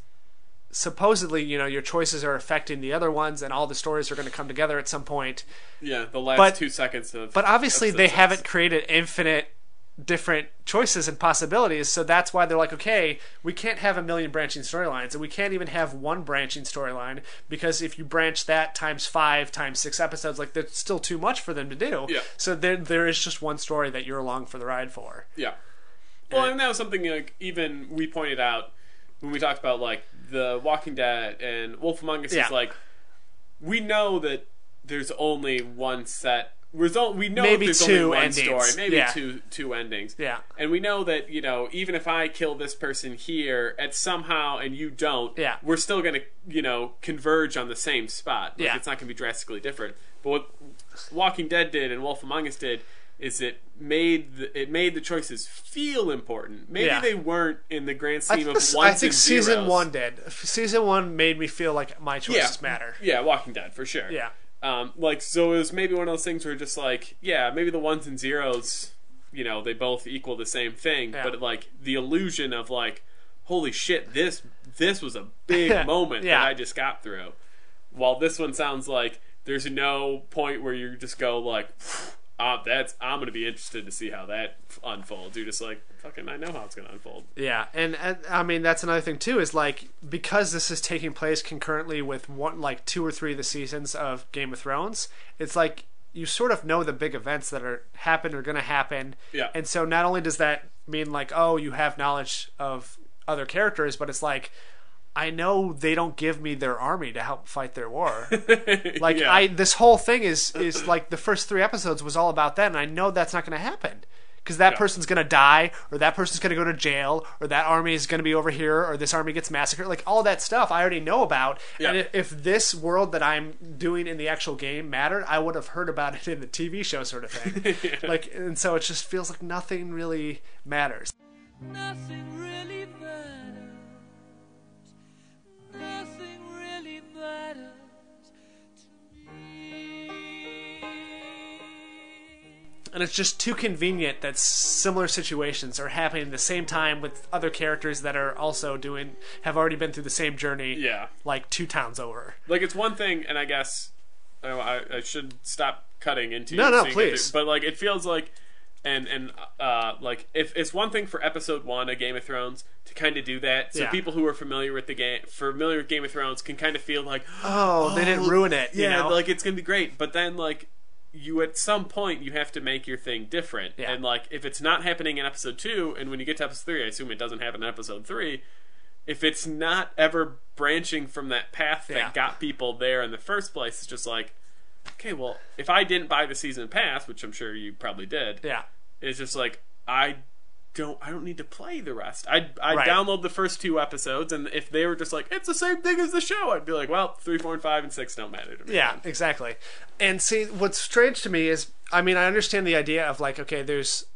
supposedly, your choices are affecting the other ones, and all the stories are going to come together at some point. Yeah, the last 2 seconds of. But obviously, they haven't created infinite different choices and possibilities, so that's why they're like, okay, we can't have a million branching storylines, and we can't even have one branching storyline, because if you branch that times 5 times 6 episodes, like, that's still too much for them to do. Yeah. So there is just one story that you're along for the ride for. Yeah. Well, and that was something like even we pointed out when we talked about like The Walking Dead and Wolf Among Us. Is like, we know that there's only one set. We know maybe there's two only one endings. story, maybe two endings. Yeah, and we know that even if I kill this person here, at somehow and you don't, we're still gonna converge on the same spot. Like, it's not gonna be drastically different. But what Walking Dead did and Wolf Among Us did is it made the choices feel important. Maybe they weren't in the grand scheme of ones I think and season zeros. 1 did. Season 1 made me feel like my choices matter. Yeah, Walking Dead for sure. Yeah. So it was maybe one of those things where just like, maybe the ones and zeros, they both equal the same thing, but like the illusion of like, holy shit, this was a big moment that I just got through. While this one sounds like there's no point where you just go like, I'm going to be interested to see how that unfolds. You're just like, fucking, I know how it's going to unfold. Yeah, and I mean, that's another thing too, is like, because this is taking place concurrently with 2 or 3 of the seasons of Game of Thrones, it's like you sort of know the big events that are going to happen. Yeah. And so not only does that mean like, oh, you have knowledge of other characters, but it's like, I know they don't give me their army to help fight their war. Like, this whole thing is like the first 3 episodes was all about that, and I know that's not going to happen. Because that person's going to die, or that person's going to go to jail, or that army is going to be over here, or this army gets massacred. Like, all that stuff I already know about. Yeah. And if this world that I'm doing in the actual game mattered, I would have heard about it in the TV show sort of thing. Like, and so it just feels like nothing really matters. Nothing really matters. Nothing really matters to me. And it's just too convenient that similar situations are happening at the same time with other characters that are also have already been through the same journey. Yeah. Like 2 towns over. Like, it's one thing, and I guess I should stop cutting into. No, please. But like, it feels like, and like, if it's one thing for episode 1 of Game of Thrones to kind of do that, so people who are familiar with Game of Thrones can kind of feel like, they didn't ruin it. Yeah, you know? like, it's gonna be great. But then like, you at some point you have to make your thing different. And like, if it's not happening in episode 2, and when you get to episode 3, I assume it doesn't happen in episode 3, if it's not ever branching from that path that Yeah. got people there in the first place, it's just like, okay, well, if I didn't buy the season pass, which I'm sure you probably did, Yeah. it's just like I don't need to play the rest. I'd Right. download the first 2 episodes, and if they were just like, it's the same thing as the show, I'd be like, well, 3, 4, and 5, and 6 don't matter to me. Yeah, exactly. And see, what's strange to me is, I mean, I understand the idea of like, okay, there's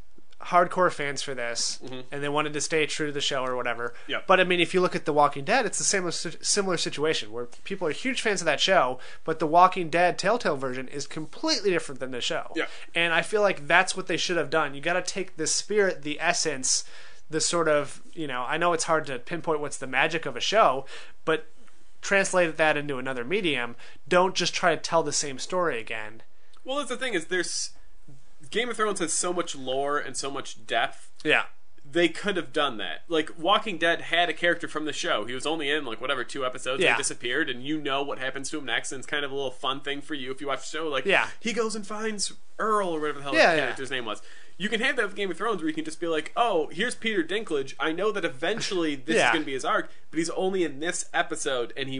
hardcore fans for this, and they wanted to stay true to the show or whatever. Yep. But I mean, if you look at The Walking Dead, it's the similar situation where people are huge fans of that show, but The Walking Dead Telltale version is completely different than the show. Yeah. And I feel like that's what they should have done. You got to take the spirit, the essence, the sort of, I know it's hard to pinpoint what's the magic of a show, but translate that into another medium. Don't just try to tell the same story again. Well, that's the thing is Game of Thrones has so much lore and so much depth. Yeah. They could have done that. Like, Walking Dead had a character from the show. He was only in, 2 episodes. Yeah. He disappeared, and you know what happens to him next, and it's kind of a little fun thing for you if you watch the show. Like, Yeah. he goes and finds Earl, or whatever the hell Yeah, his yeah. character's name was. You can have that with Game of Thrones, where you can just be like, oh, here's Peter Dinklage. I know that eventually this is Yeah. going to be his arc, but he's only in this episode, and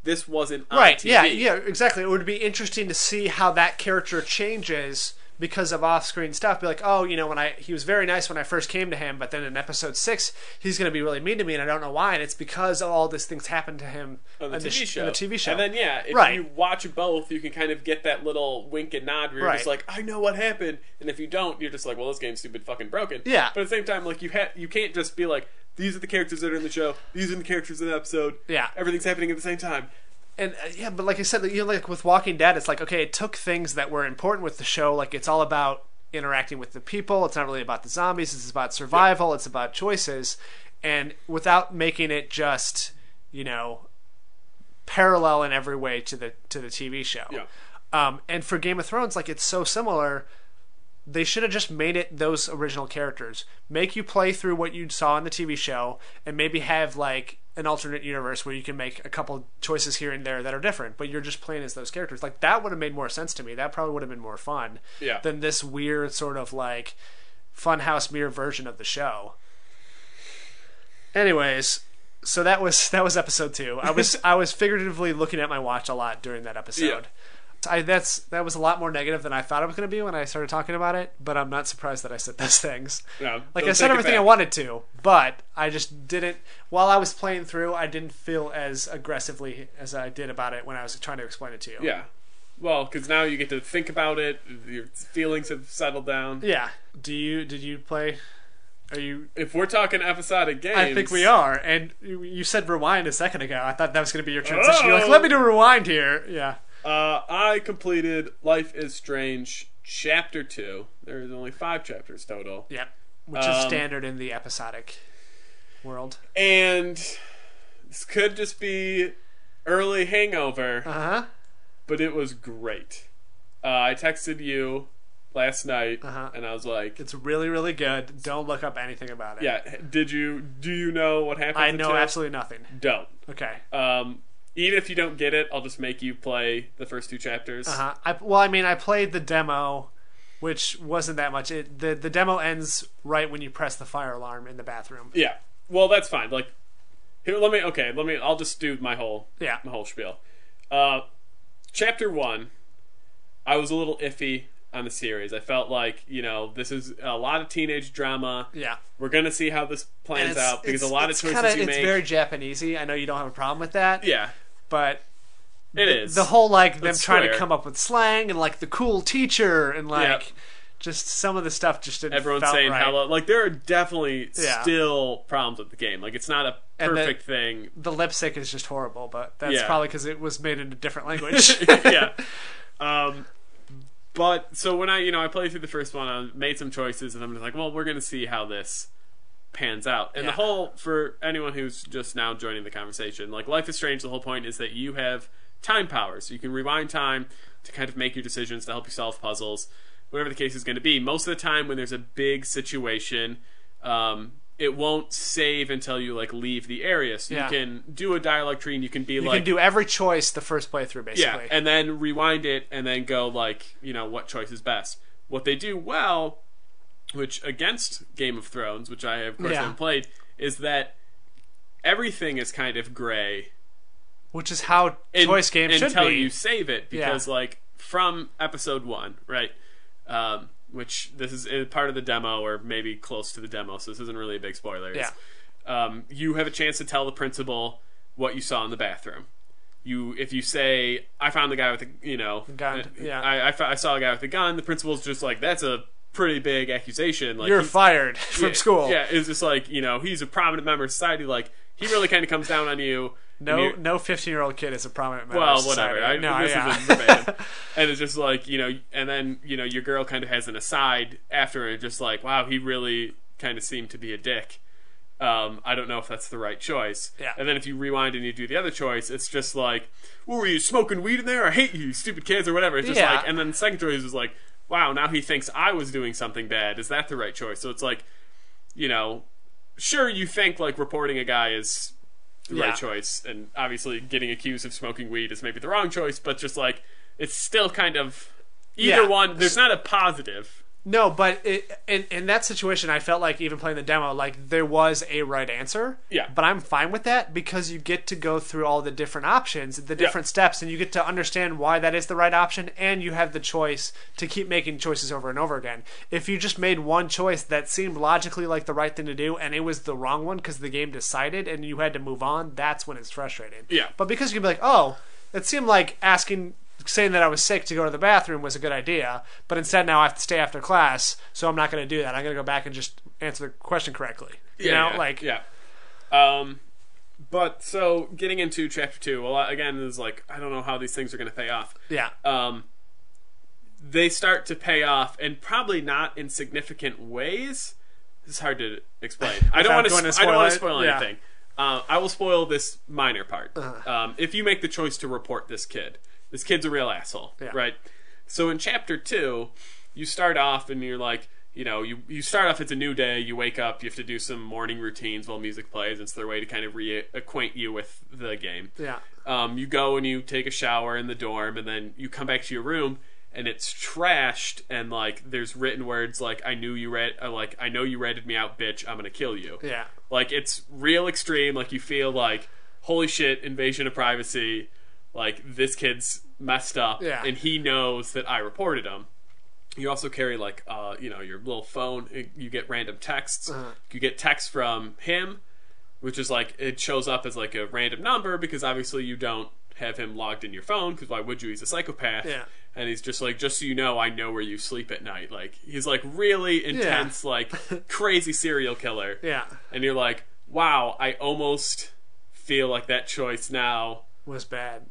this wasn't on Right. TV. Yeah, exactly. It would be interesting to see how that character changes because of off-screen stuff. Be like, oh, he was very nice when I first came to him, but then in episode 6, he's going to be really mean to me, and I don't know why. And it's because all this things happened to him On the in TV show. In the TV show. And then, if Right. you watch both, you can kind of get that little wink and nod where you're just Right. like, I know what happened. And if you don't, you're just like, well, this game's stupid fucking broken. Yeah. But at the same time, like, you can't just be like, these are the characters that are in the show, these are the characters in the episode. Yeah. Everything's happening at the same time. And but like I said, like with Walking Dead, it's like, okay, it took things that were important with the show, like it's all about interacting with the people. It's not really about the zombies. It's about survival. Yeah. It's about choices, and without making it just parallel in every way to the TV show. Yeah. And for Game of Thrones, like it's so similar. They should have just made it those original characters. Make you play through what you saw in the TV show, and maybe have like an alternate universe where you can make a couple choices here and there that are different, but you're just playing as those characters. Like that would have made more sense to me. That probably would have been more fun than this weird sort of like funhouse mirror version of the show. Anyways, so that was episode 2. I was figuratively looking at my watch a lot during that episode. That was a lot more negative than I thought it was going to be when I started talking about it, but I'm not surprised that I said those things. No, like I said everything I wanted to, but I just didn't. While I was playing through, I didn't feel as aggressively as I did about it when I was trying to explain it to you. Yeah. Well, because now you get to think about it. Your feelings have settled down. Yeah. Did you play? Are you? If we're talking episodic games, I think we are. And you said rewind a second ago. I thought that was going to be your transition. You're like, let me do rewind here. Yeah. I completed Life is Strange Chapter 2. There's only 5 chapters total. Yeah, which is standard in the episodic world. And this could just be early hangover. Uh-huh. But it was great. I texted you last night, and I was like, it's really, really good. Don't look up anything about it. Yeah. Do you know what happened? I know absolutely nothing. Don't. Okay. Even if you don't get it, I'll just make you play the first 2 chapters. I played the demo, which wasn't that much. The demo ends right when you press the fire alarm in the bathroom. Yeah. Well, that's fine. Like, here, I'll just do my whole spiel. Chapter 1, I was a little iffy on the series. I felt like, this is a lot of teenage drama. Yeah. We're going to see how this plans out, because a lot of choices you make... It's very Japanesey. I know you don't have a problem with that. Yeah. But... It is. The whole, like, them trying swear. to come up with slang and, like, the cool teacher and, like, just some of the stuff just didn't Everyone's felt saying right. hello. Like, there are definitely still problems with the game. Like, it's not a perfect thing. The lip sync is just horrible, but that's Yeah. probably because it was made in a different language. Yeah. But so when I played through the first one, I made some choices, and I'm just like, well, we're gonna see how this pans out. And the whole, for anyone who's just now joining the conversation, like Life is Strange, the whole point is that you have time powers. So you can rewind time to kind of make your decisions, to help you solve puzzles, whatever the case is going to be. Most of the time when there's a big situation, it won't save until you like leave the area. So you can do a dialogue tree, and you can be you can do every choice the first playthrough, basically. Yeah, and then rewind it, and then go like, what choice is best. What they do well, which against Game of Thrones, which I of course haven't played, is that everything is kind of gray. Which is how choice games should be. Until you save it, because like from episode 1, right? Which this is part of the demo, or maybe close to the demo, so this isn't really a big spoiler. You have a chance to tell the principal what you saw in the bathroom. If you say, I found the guy with the gun. I saw a guy with a gun, the principal's just like, that's a pretty big accusation. Like, you're fired from school. Yeah, it's just like, he's a prominent member of society. Like, he really kind of comes down on you. No 15-year-old kid is a prominent member of society. Well, whatever. This isn't verbatim. And it's just like, and then, your girl kind of has an aside after it, just like, wow, he really kind of seemed to be a dick. I don't know if that's the right choice. Yeah. And then if you rewind and you do the other choice, it's just like, what were you, smoking weed in there? I hate you, stupid kids, or whatever. It's just like, and then the second choice is like, wow, now he thinks I was doing something bad. Is that the right choice? So it's like, sure, you think like reporting a guy is the right choice, and obviously getting accused of smoking weed is maybe the wrong choice, but just like, it's still kind of either one. There's not a positive. No, but in that situation, I felt like even playing the demo, like there was a right answer. Yeah. But I'm fine with that because you get to go through all the different options, the different steps, and you get to understand why that is the right option, and you have the choice to keep making choices over and over again. If you just made one choice that seemed logically like the right thing to do, and it was the wrong one because the game decided, and you had to move on, that's when it's frustrating. Yeah. But because you can be like, oh, it seemed like saying that I was sick to go to the bathroom was a good idea, but instead now I have to stay after class, so I'm not going to do that. I'm going to go back and just answer the question correctly. But so getting into chapter 2, well, again, is like, I don't know how these things are going to pay off. Yeah. They start to pay off, and probably not in significant ways. This is hard to explain. I don't want to spoil anything. I will spoil this minor part. If you make the choice to report this kid's a real asshole, right? So in chapter 2, you start off and you're like, you start off, it's a new day, you wake up, you have to do some morning routines while music plays. It's their way to kind of reacquaint you with the game. Yeah. You go and you take a shower in the dorm, and then you come back to your room, and it's trashed, and like there's written words like, I know you ratted me out, bitch, I'm gonna kill you. Yeah. Like, it's real extreme. Like, you feel like, holy shit, invasion of privacy. Like, this kid's messed up, and he knows that I reported him. You also carry, like, your little phone. You get random texts. You get texts from him, which is, like, it shows up as, like, a random number, because obviously you don't have him logged in your phone, because why would you? He's a psychopath. Yeah. And he's just like, just so you know, I know where you sleep at night. Like, he's, like, really intense, like, crazy serial killer. Yeah. And you're like, wow, I almost feel like that choice now was bad.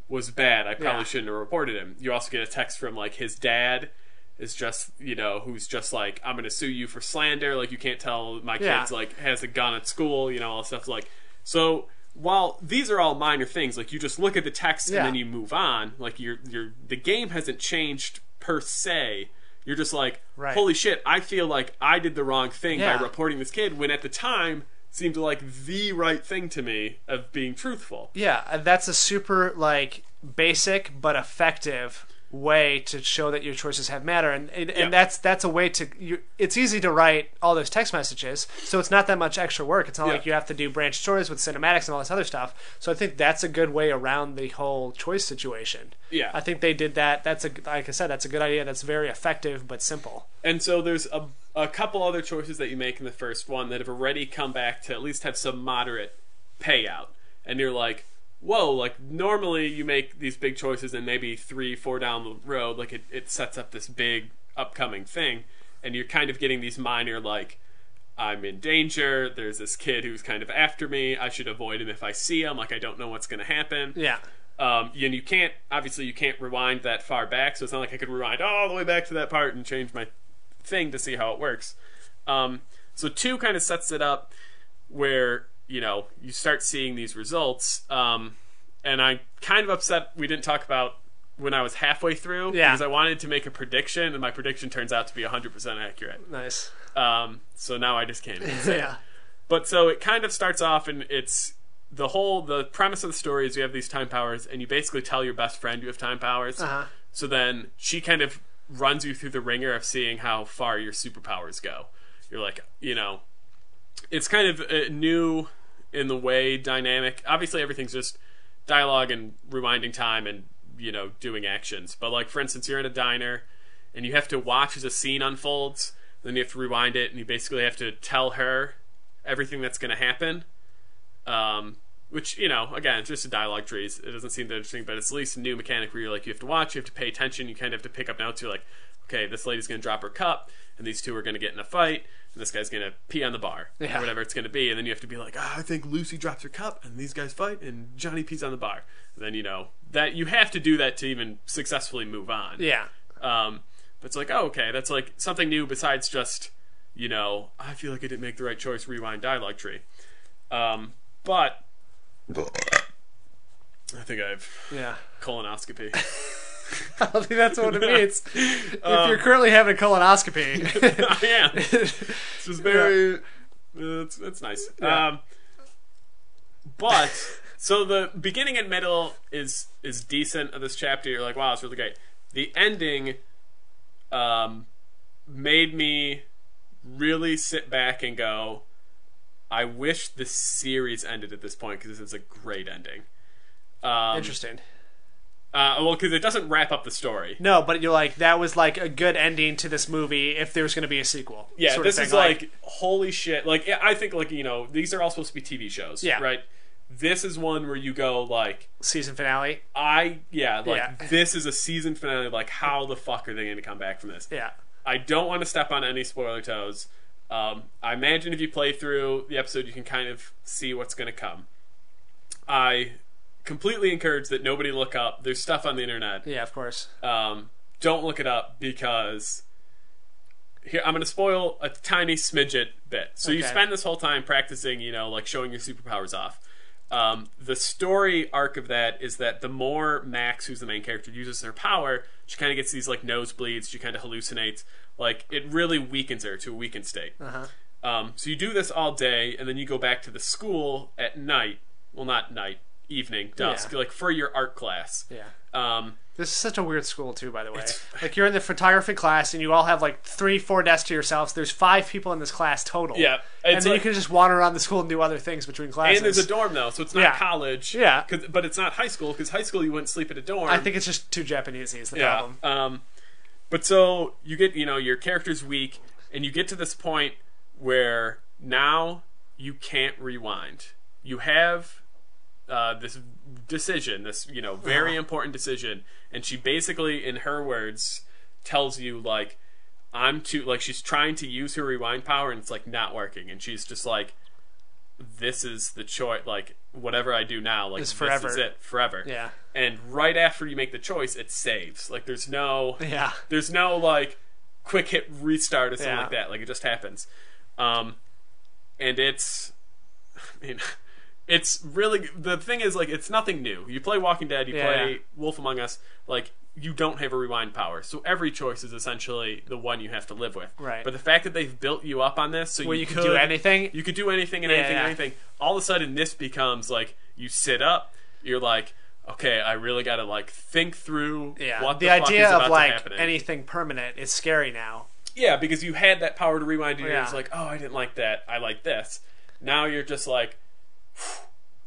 I probably shouldn't have reported him. You also get a text from, like, his dad is just, who's just like, I'm gonna sue you for slander. Like, you can't tell my kid's like has a gun at school. All stuff like. So while these are all minor things, like, you just look at the text and then you move on. Like, the game hasn't changed per se. You're just like, holy shit, I feel like I did the wrong thing by reporting this kid, when at the time seemed like the right thing to me of being truthful. Yeah, that's a super, like, basic but effective way to show that your choices have matter, and that's a way to. It's easy to write all those text messages, so it's not that much extra work. It's not like you have to do branch stories with cinematics and all this other stuff. So I think that's a good way around the whole choice situation. Yeah, I think they did that. Like I said, that's a good idea. That's very effective but simple. And so there's a couple other choices that you make in the first one that have already come back to at least have some moderate payout, and you're like, whoa, like, normally you make these big choices and maybe 3-4 down the road, like, it sets up this big upcoming thing, and you're kind of getting these minor, like, I'm in danger, there's this kid who's kind of after me, I should avoid him if I see him, like, I don't know what's going to happen. Yeah. And you can't rewind that far back, so it's not like I could rewind all the way back to that part and change my thing to see how it works. So 2 kind of sets it up where, you start seeing these results, and I'm kind of upset we didn't talk about when I was halfway through, because I wanted to make a prediction, and my prediction turns out to be 100% accurate. Nice. So now I just can't even say it. But so it kind of starts off, and it's the premise of the story is you have these time powers, and you basically tell your best friend you have time powers. So then she kind of runs you through the ringer of seeing how far your superpowers go. You're like, it's kind of a new in the way dynamic. Obviously, everything's just dialogue and rewinding time and, you know, doing actions. But, like, for instance, you're in a diner and you have to watch as a scene unfolds. Then you have to rewind it and you basically have to tell her everything that's going to happen. Which, you know, again, it's just a dialogue tree. It doesn't seem that interesting, but it's at least a new mechanic where you're like, you have to watch, you have to pay attention, you kind of have to pick up notes. You're like, okay, this lady's going to drop her cup, and these two are going to get in a fight, and this guy's going to pee on the bar, or whatever it's going to be. And then you have to be like, I think Lucy drops her cup, and these guys fight, and Johnny pees on the bar. And then, you know, that you have to do that to even successfully move on. Yeah. But it's like, oh, okay, that's like something new besides just, you know, I feel like I didn't make the right choice, rewind dialogue tree. But I think I have colonoscopy. I don't think that's what it means. If you're currently having a colonoscopy. I am. It's just very... It's nice. Yeah. But, so the beginning and middle is decent of this chapter. You're like, wow, it's really great. The ending made me really sit back and go, I wish the series ended at this point, because this is a great ending. Interesting. Well, because it doesn't wrap up the story. No, but you're like, that was like a good ending to this movie if there was going to be a sequel. Yeah, sort this of is thing. like, holy shit. Like, I think, like, you know, these are all supposed to be TV shows, right? This is one where you go, like... Season finale? This is a season finale. Like, how the fuck are they going to come back from this? Yeah. I don't want to step on any spoiler toes. I imagine if you play through the episode, you can kind of see what's going to come. I completely encourage that nobody look up. There's stuff on the internet. Yeah, of course. Don't look it up, because here I'm going to spoil a tiny smidget bit. So you spend this whole time practicing, you know, like showing your superpowers off. The story arc of that is that the more Max, who's the main character, uses her power, she kind of gets these like nosebleeds, she kind of hallucinates. Like, it really weakens her to a weakened state. So you do this all day, and then you go back to the school at night. Well, not night, evening, dusk, like for your art class. This is such a weird school too, by the way. Like, you're in the photography class and you all have like 3-4 desks to yourselves. There's 5 people in this class total. Yeah, and then you can just wander around the school and do other things between classes. And there's a dorm though, so it's not college. Yeah, but it's not high school, because high school you wouldn't sleep at a dorm. I think it's just too Japanesey is the problem. But so you get, you know, your character's weak, and you get to this point where now you can't rewind. You have this decision, this, you know, very important decision, and she basically, in her words, tells you, like, she's trying to use her rewind power, and it's like not working, and she's just like, this is the choice, like, whatever I do now, like, it's forever. This is it, forever. Yeah. And right after you make the choice, it saves. Like, there's no like quick hit restart or something like that. Like, it just happens. And it's, I mean, it's really, the thing is, like, it's nothing new. You play Walking Dead, you play Wolf Among Us, like, you don't have a rewind power. So every choice is essentially the one you have to live with. Right. But the fact that they've built you up on this, so you could do anything? You could do anything and anything. All of a sudden, this becomes, like, you sit up, you're like, okay, I really got to, like, think through what the fuck idea is about of, like, to happen. anything permanent is scary now. Yeah, because you had that power to rewind, and you're just like, oh, I didn't like that, I like this. Now you're just like,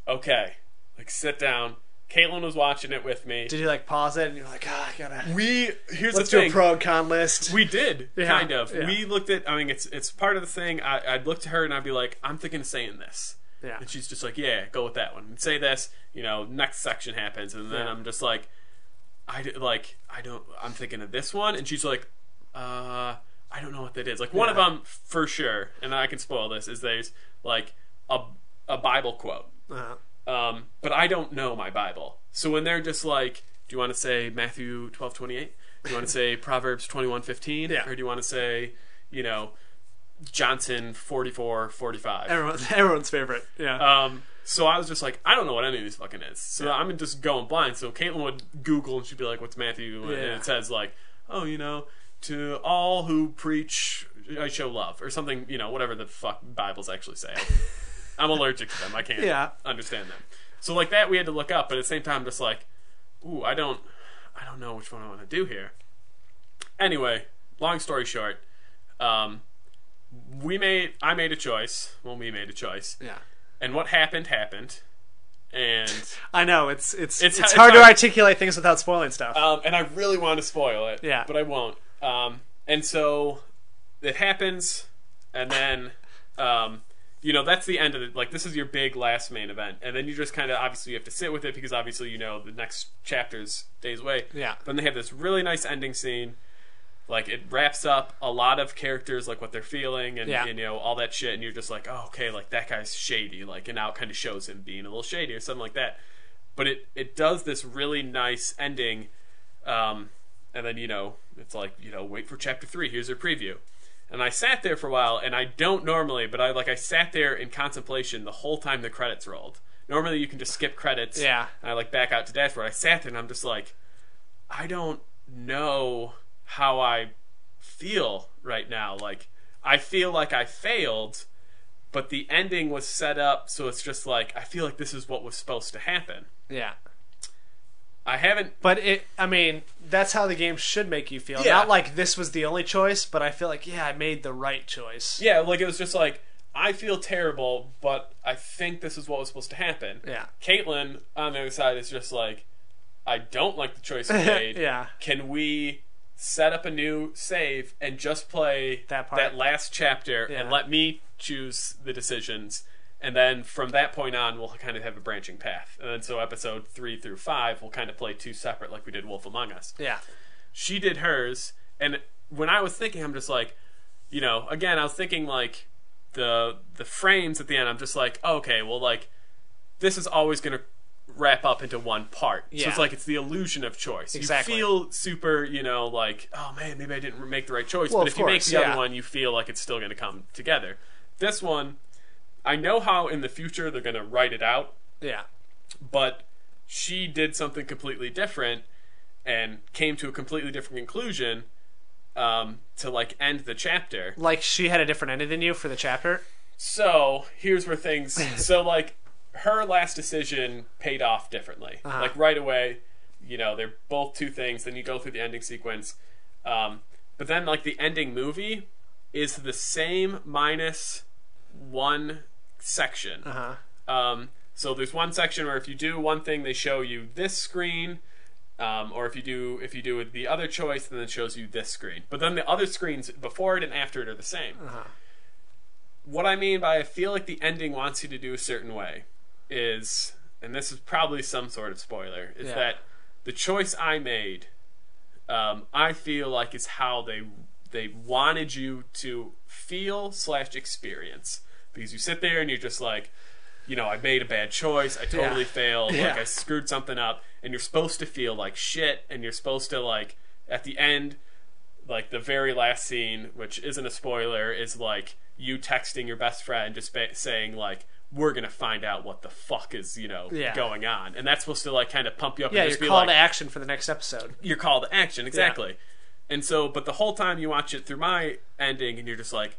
okay, like, sit down. Caitlin was watching it with me. Did you, like, pause it and you're like, I gotta... Here's Let's the thing. do a pro and con list. We did, kind of. Yeah. We looked at, I mean, it's part of the thing. I'd look to her and I'd be like, I'm thinking of saying this. Yeah. And she's just like, yeah, go with that one. And say this, you know, next section happens. And then I'm just like, I'm thinking of this one. And she's like, I don't know what that is. Like, one of them, for sure, and I can spoil this, is there's, like, a Bible quote. But I don't know my Bible. So when they're just like, do you want to say Matthew 12:28? Do you want to say Proverbs 21:15? Yeah. Or do you want to say, you know, Johnson 44:45? Everyone's favorite. Yeah. So I was just like, I don't know what any of these fucking is. So I'm just going blind. So Caitlin would Google and she'd be like, what's Matthew? And it says like, oh, you know, to all who preach, I show love, or something, you know, whatever the fuck Bibles actually say. I'm allergic to them. I can't understand them. So like that we had to look up, but at the same time just like, ooh, I don't know which one I want to do here. Anyway, long story short, I made a choice. Well, we made a choice. Yeah. and what happened, and I know it's hard to articulate things without spoiling stuff. And I really want to spoil it, yeah, but I won't. And so it happens, and then that's the end of it. Like, this is your big last main event, and then you just kind of obviously you have to sit with it because obviously the next chapter's days away. Yeah. Then they have this really nice ending scene. Like, it wraps up a lot of characters, like what they're feeling, and all that shit, and you're just like, oh, okay, like that guy's shady, like, and now it kind of shows him being a little shady or something like that. But it does this really nice ending, and then it's like wait for chapter 3. Here's your preview. And I sat there for a while, and I don't normally, but I sat there in contemplation the whole time the credits rolled. Normally you can just skip credits, yeah. And I back out to dashboard. I sat there and I'm just like, I don't know how I feel right now. Like, I feel like I failed, but the ending was set up so it's just like, I feel like this is what was supposed to happen. Yeah. I haven't... But that's how the game should make you feel. Yeah. Not like this was the only choice, but I feel like, yeah, I made the right choice. Yeah, like, it was just like, I feel terrible, but I think this is what was supposed to happen. Yeah. Caitlin, on the other side, is just like, I don't like the choice we made. Yeah. Can we set up a new save and just play that last chapter and let me choose the decisions? And then from that point on, we'll kind of have a branching path. And then so episode 3 through 5, we'll kind of play 2 separate like we did Wolf Among Us. Yeah. She did hers, and when I was thinking, I'm just like, again, I was thinking like the frames at the end, I'm just like, oh, okay, well, like, this is always going to wrap up into one part. Yeah. So it's like, it's the illusion of choice. Exactly. You feel super, like, oh man, maybe I didn't make the right choice. Well, but if you make the yeah. other one, you feel like it's still going to come together. This one, I know how in the future they're going to write it out. Yeah. But she did something completely different and came to a completely different conclusion to like end the chapter. Like, she had a different ending than you for the chapter? So here's where things so like her last decision paid off differently. Uh-huh. Like, right away, they're both two things. Then you go through the ending sequence, but then like the ending movie is the same minus one section. Uh-huh. So there's one section where if you do one thing, they show you this screen, or if you do the other choice, then it shows you this screen. But then the other screens before it and after it are the same. Uh-huh. What I mean by I feel like the ending wants you to do a certain way is, and this is probably some sort of spoiler, is that the choice I made, I feel like is how they wanted you to feel / experience. Because you sit there and you're just like, I made a bad choice, I totally failed, like I screwed something up, and you're supposed to feel like shit, and you're supposed to, like, at the end, like the very last scene, which isn't a spoiler, is like you texting your best friend just saying like, we're gonna find out what the fuck is going on, and that's supposed to like kind of pump you up. Yeah, and just your be call like, to action for the next episode. Your call to action, exactly. And so, but the whole time you watch it through my ending, and you're just like,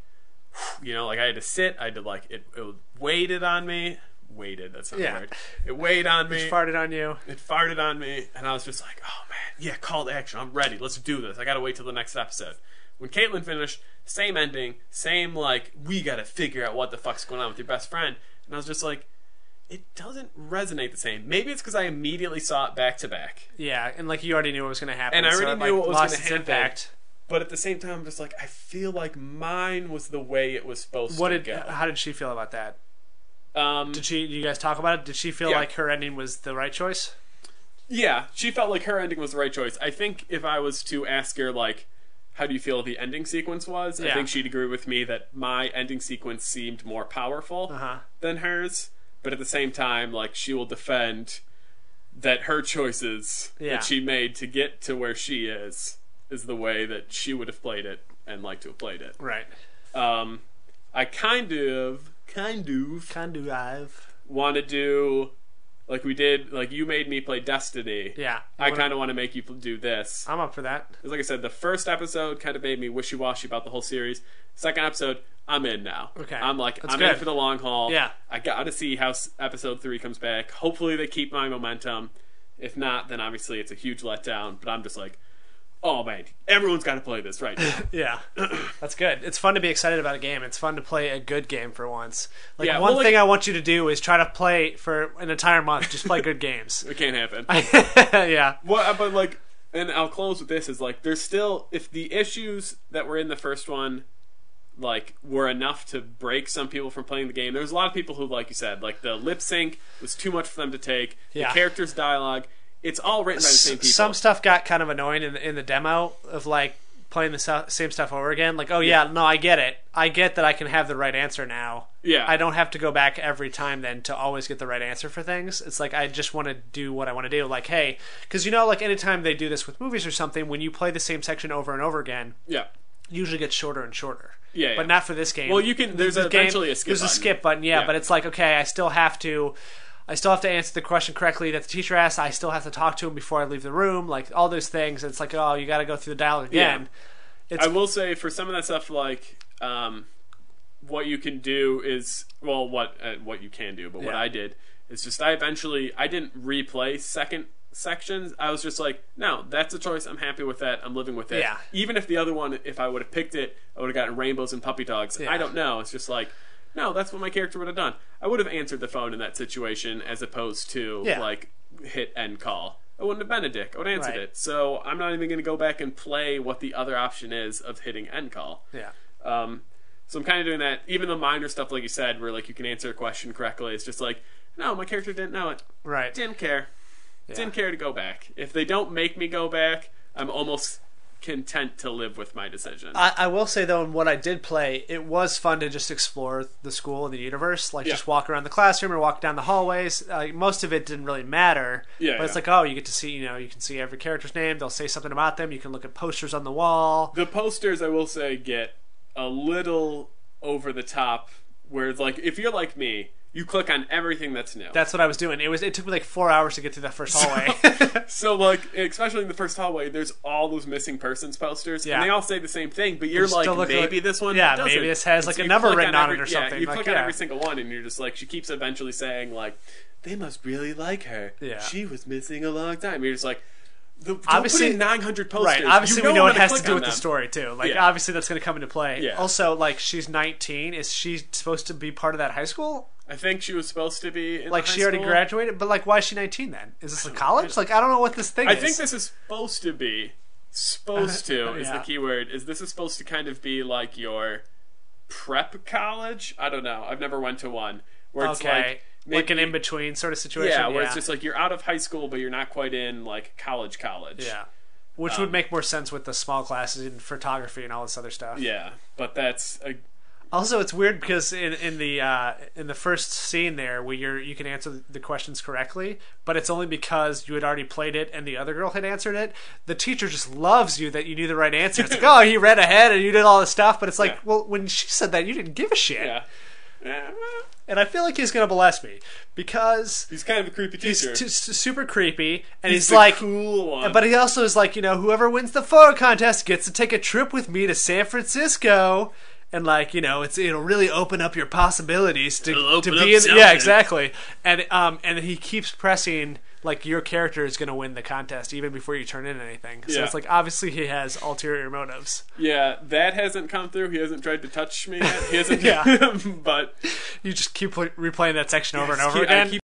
like I had to sit, I had to like it waited on me. Waited, that's not the word. It weighed on me. It farted on you. It farted on me, and I was just like, oh man, yeah, call to action. I'm ready. Let's do this. I gotta wait till the next episode. When Caitlin finished, same ending, same like, we gotta figure out what the fuck's going on with your best friend. And I was just like, it doesn't resonate the same. Maybe it's because I immediately saw it back to back. Yeah, and like you already knew what was going to happen. And I already knew what was going to happen. Impact. But at the same time, I'm just like, I feel like mine was the way it was supposed to go. How did she feel about that? Did you guys talk about it? Did she feel like her ending was the right choice? Yeah, she felt like her ending was the right choice. I think if I was to ask her, like, how do you feel the ending sequence was, I think she'd agree with me that my ending sequence seemed more powerful than hers. But at the same time, like, she will defend that her choices that she made to get to where she is the way that she would have played it and like to have played it. Right. I kind of want to do like we did, like you made me play Destiny. Yeah. I kind of want to make you do this. I'm up for that. Because like I said, the first episode kind of made me wishy-washy about the whole series. Second episode, I'm in now. Okay. I'm like, That's I'm good. in for the long haul. Yeah. I got to see how episode 3 comes back. Hopefully they keep my momentum. If not, then obviously it's a huge letdown. But I'm just like, oh man, everyone's got to play this right now. Yeah, that's good. It's fun to be excited about a game. It's fun to play a good game for once. Like Yeah, one well, thing I want you to do is try to play for an entire month. Just play good games. It can't happen. Yeah. Well, but like, and I'll close with this: is like, there's still, if the issues that were in the first one, like, were enough to break some people from playing the game. There's a lot of people who, like you said, like the lip sync was too much for them to take. Yeah. The characters' dialogue, it's all written by the same people. Some stuff got kind of annoying in the demo of like playing the same stuff over again. Like, oh yeah, no, I get it. I get that I can have the right answer now. Yeah. I don't have to go back every time then to always get the right answer for things. It's like I just want to do what I want to do. Like, hey, because like anytime they do this with movies or something, when you play the same section over and over again, Yeah. it usually gets shorter and shorter. Yeah, But not for this game. Well, you can. There's eventually a skip There's button. a skip button, yeah, Yeah. but it's like, okay, I still have to answer the question correctly that the teacher asked. I still have to talk to him before I leave the room. Like all those things. It's like, oh, you got to go through the dialogue again. I will say, for some of that stuff, like, what you can do is, well, what you can do, but what Yeah. I did is just I didn't replay second sections. I was just like, no, that's a choice. I'm happy with that. I'm living with it. Yeah. Even if the other one, if I would have picked it, I would have gotten rainbows and puppy dogs. Yeah. I don't know. It's just like, no, that's what my character would have done. I would have answered the phone in that situation as opposed to, Yeah. like, hit end call. I wouldn't have been a dick. I would have answered Right. it. So I'm not even going to go back and play what the other option is of hitting end call. Yeah. So I'm kind of doing that. Even the minor stuff, like you said, where like you can answer a question correctly, it's just like, no, my character didn't know it. Right. Didn't care. Yeah. Didn't care to go back. If they don't make me go back, I'm almost content to live with my decision. I will say though, in what I did play, it was fun to just explore the school and the universe, like Yeah. just walk around the classroom or walk down the hallways. Most of it didn't really matter, Yeah, but it's yeah. like, oh, you get to see, you can see every character's name. They'll say something about them. You can look at posters on the wall. The posters, I will say, get a little over the top. Where it's like, if you're like me, you click on everything that's new. That's what I was doing. It took me like 4 hours to get through that first hallway. So, like, especially in the first hallway, there's all those missing persons posters, Yeah. and they all say the same thing, but you're Just like, still look maybe like- this one yeah, doesn't. maybe this has, And like, so a you number click written on it or yeah, something. you Like, click on yeah. every single one, and you're just like, she keeps eventually saying, like, they must really like her. Yeah. She was missing a long time. You're just like, don't Obviously- put in 900 posters. Right. Obviously, You we know I'm it gonna has to click do on with the them. story too. Like, Yeah. obviously, that's going to come into play. Yeah. Also, like, she's 19. Is she supposed to be part of that high school? I think she was supposed to be in Like, high she already school. graduated, but like, why is she 19 then? Is this a college? Like, I don't know what this thing I is. think this is supposed to be. Supposed to is the Yeah. key word. This is supposed to kind of be like your prep college? I don't know. I've never went to one. Where it's Okay. Like an maybe- in between sort of situation. Yeah, where it's just like you're out of high school, but you're not quite in like college. Yeah. Which would make more sense with the small classes in photography and all this other stuff. Yeah, but that's Also, it's weird because in the first scene there, where you can answer the questions correctly, but it's only because you had already played it and the other girl had answered it. The teacher just loves you that you knew the right answer. It's like, oh, he read ahead and you did all this stuff, but it's like, Yeah. well, when she said that, you didn't give a shit. yeah. Well, And I feel like he's gonna bless me because he's kind of a creepy he's teacher. super creepy, and he's the like, cool one. but he also is like, whoever wins the photo contest gets to take a trip with me to San Francisco. And like, it'll really open up your possibilities to open be up in. something. Yeah, exactly. And he keeps pressing like your character is going to win the contest even before you turn in anything. So Yeah. it's like obviously he has ulterior motives. Yeah, that hasn't come through. He hasn't tried to touch me yet. He hasn't. Yeah. But You just keep replaying that section over and over I again. keep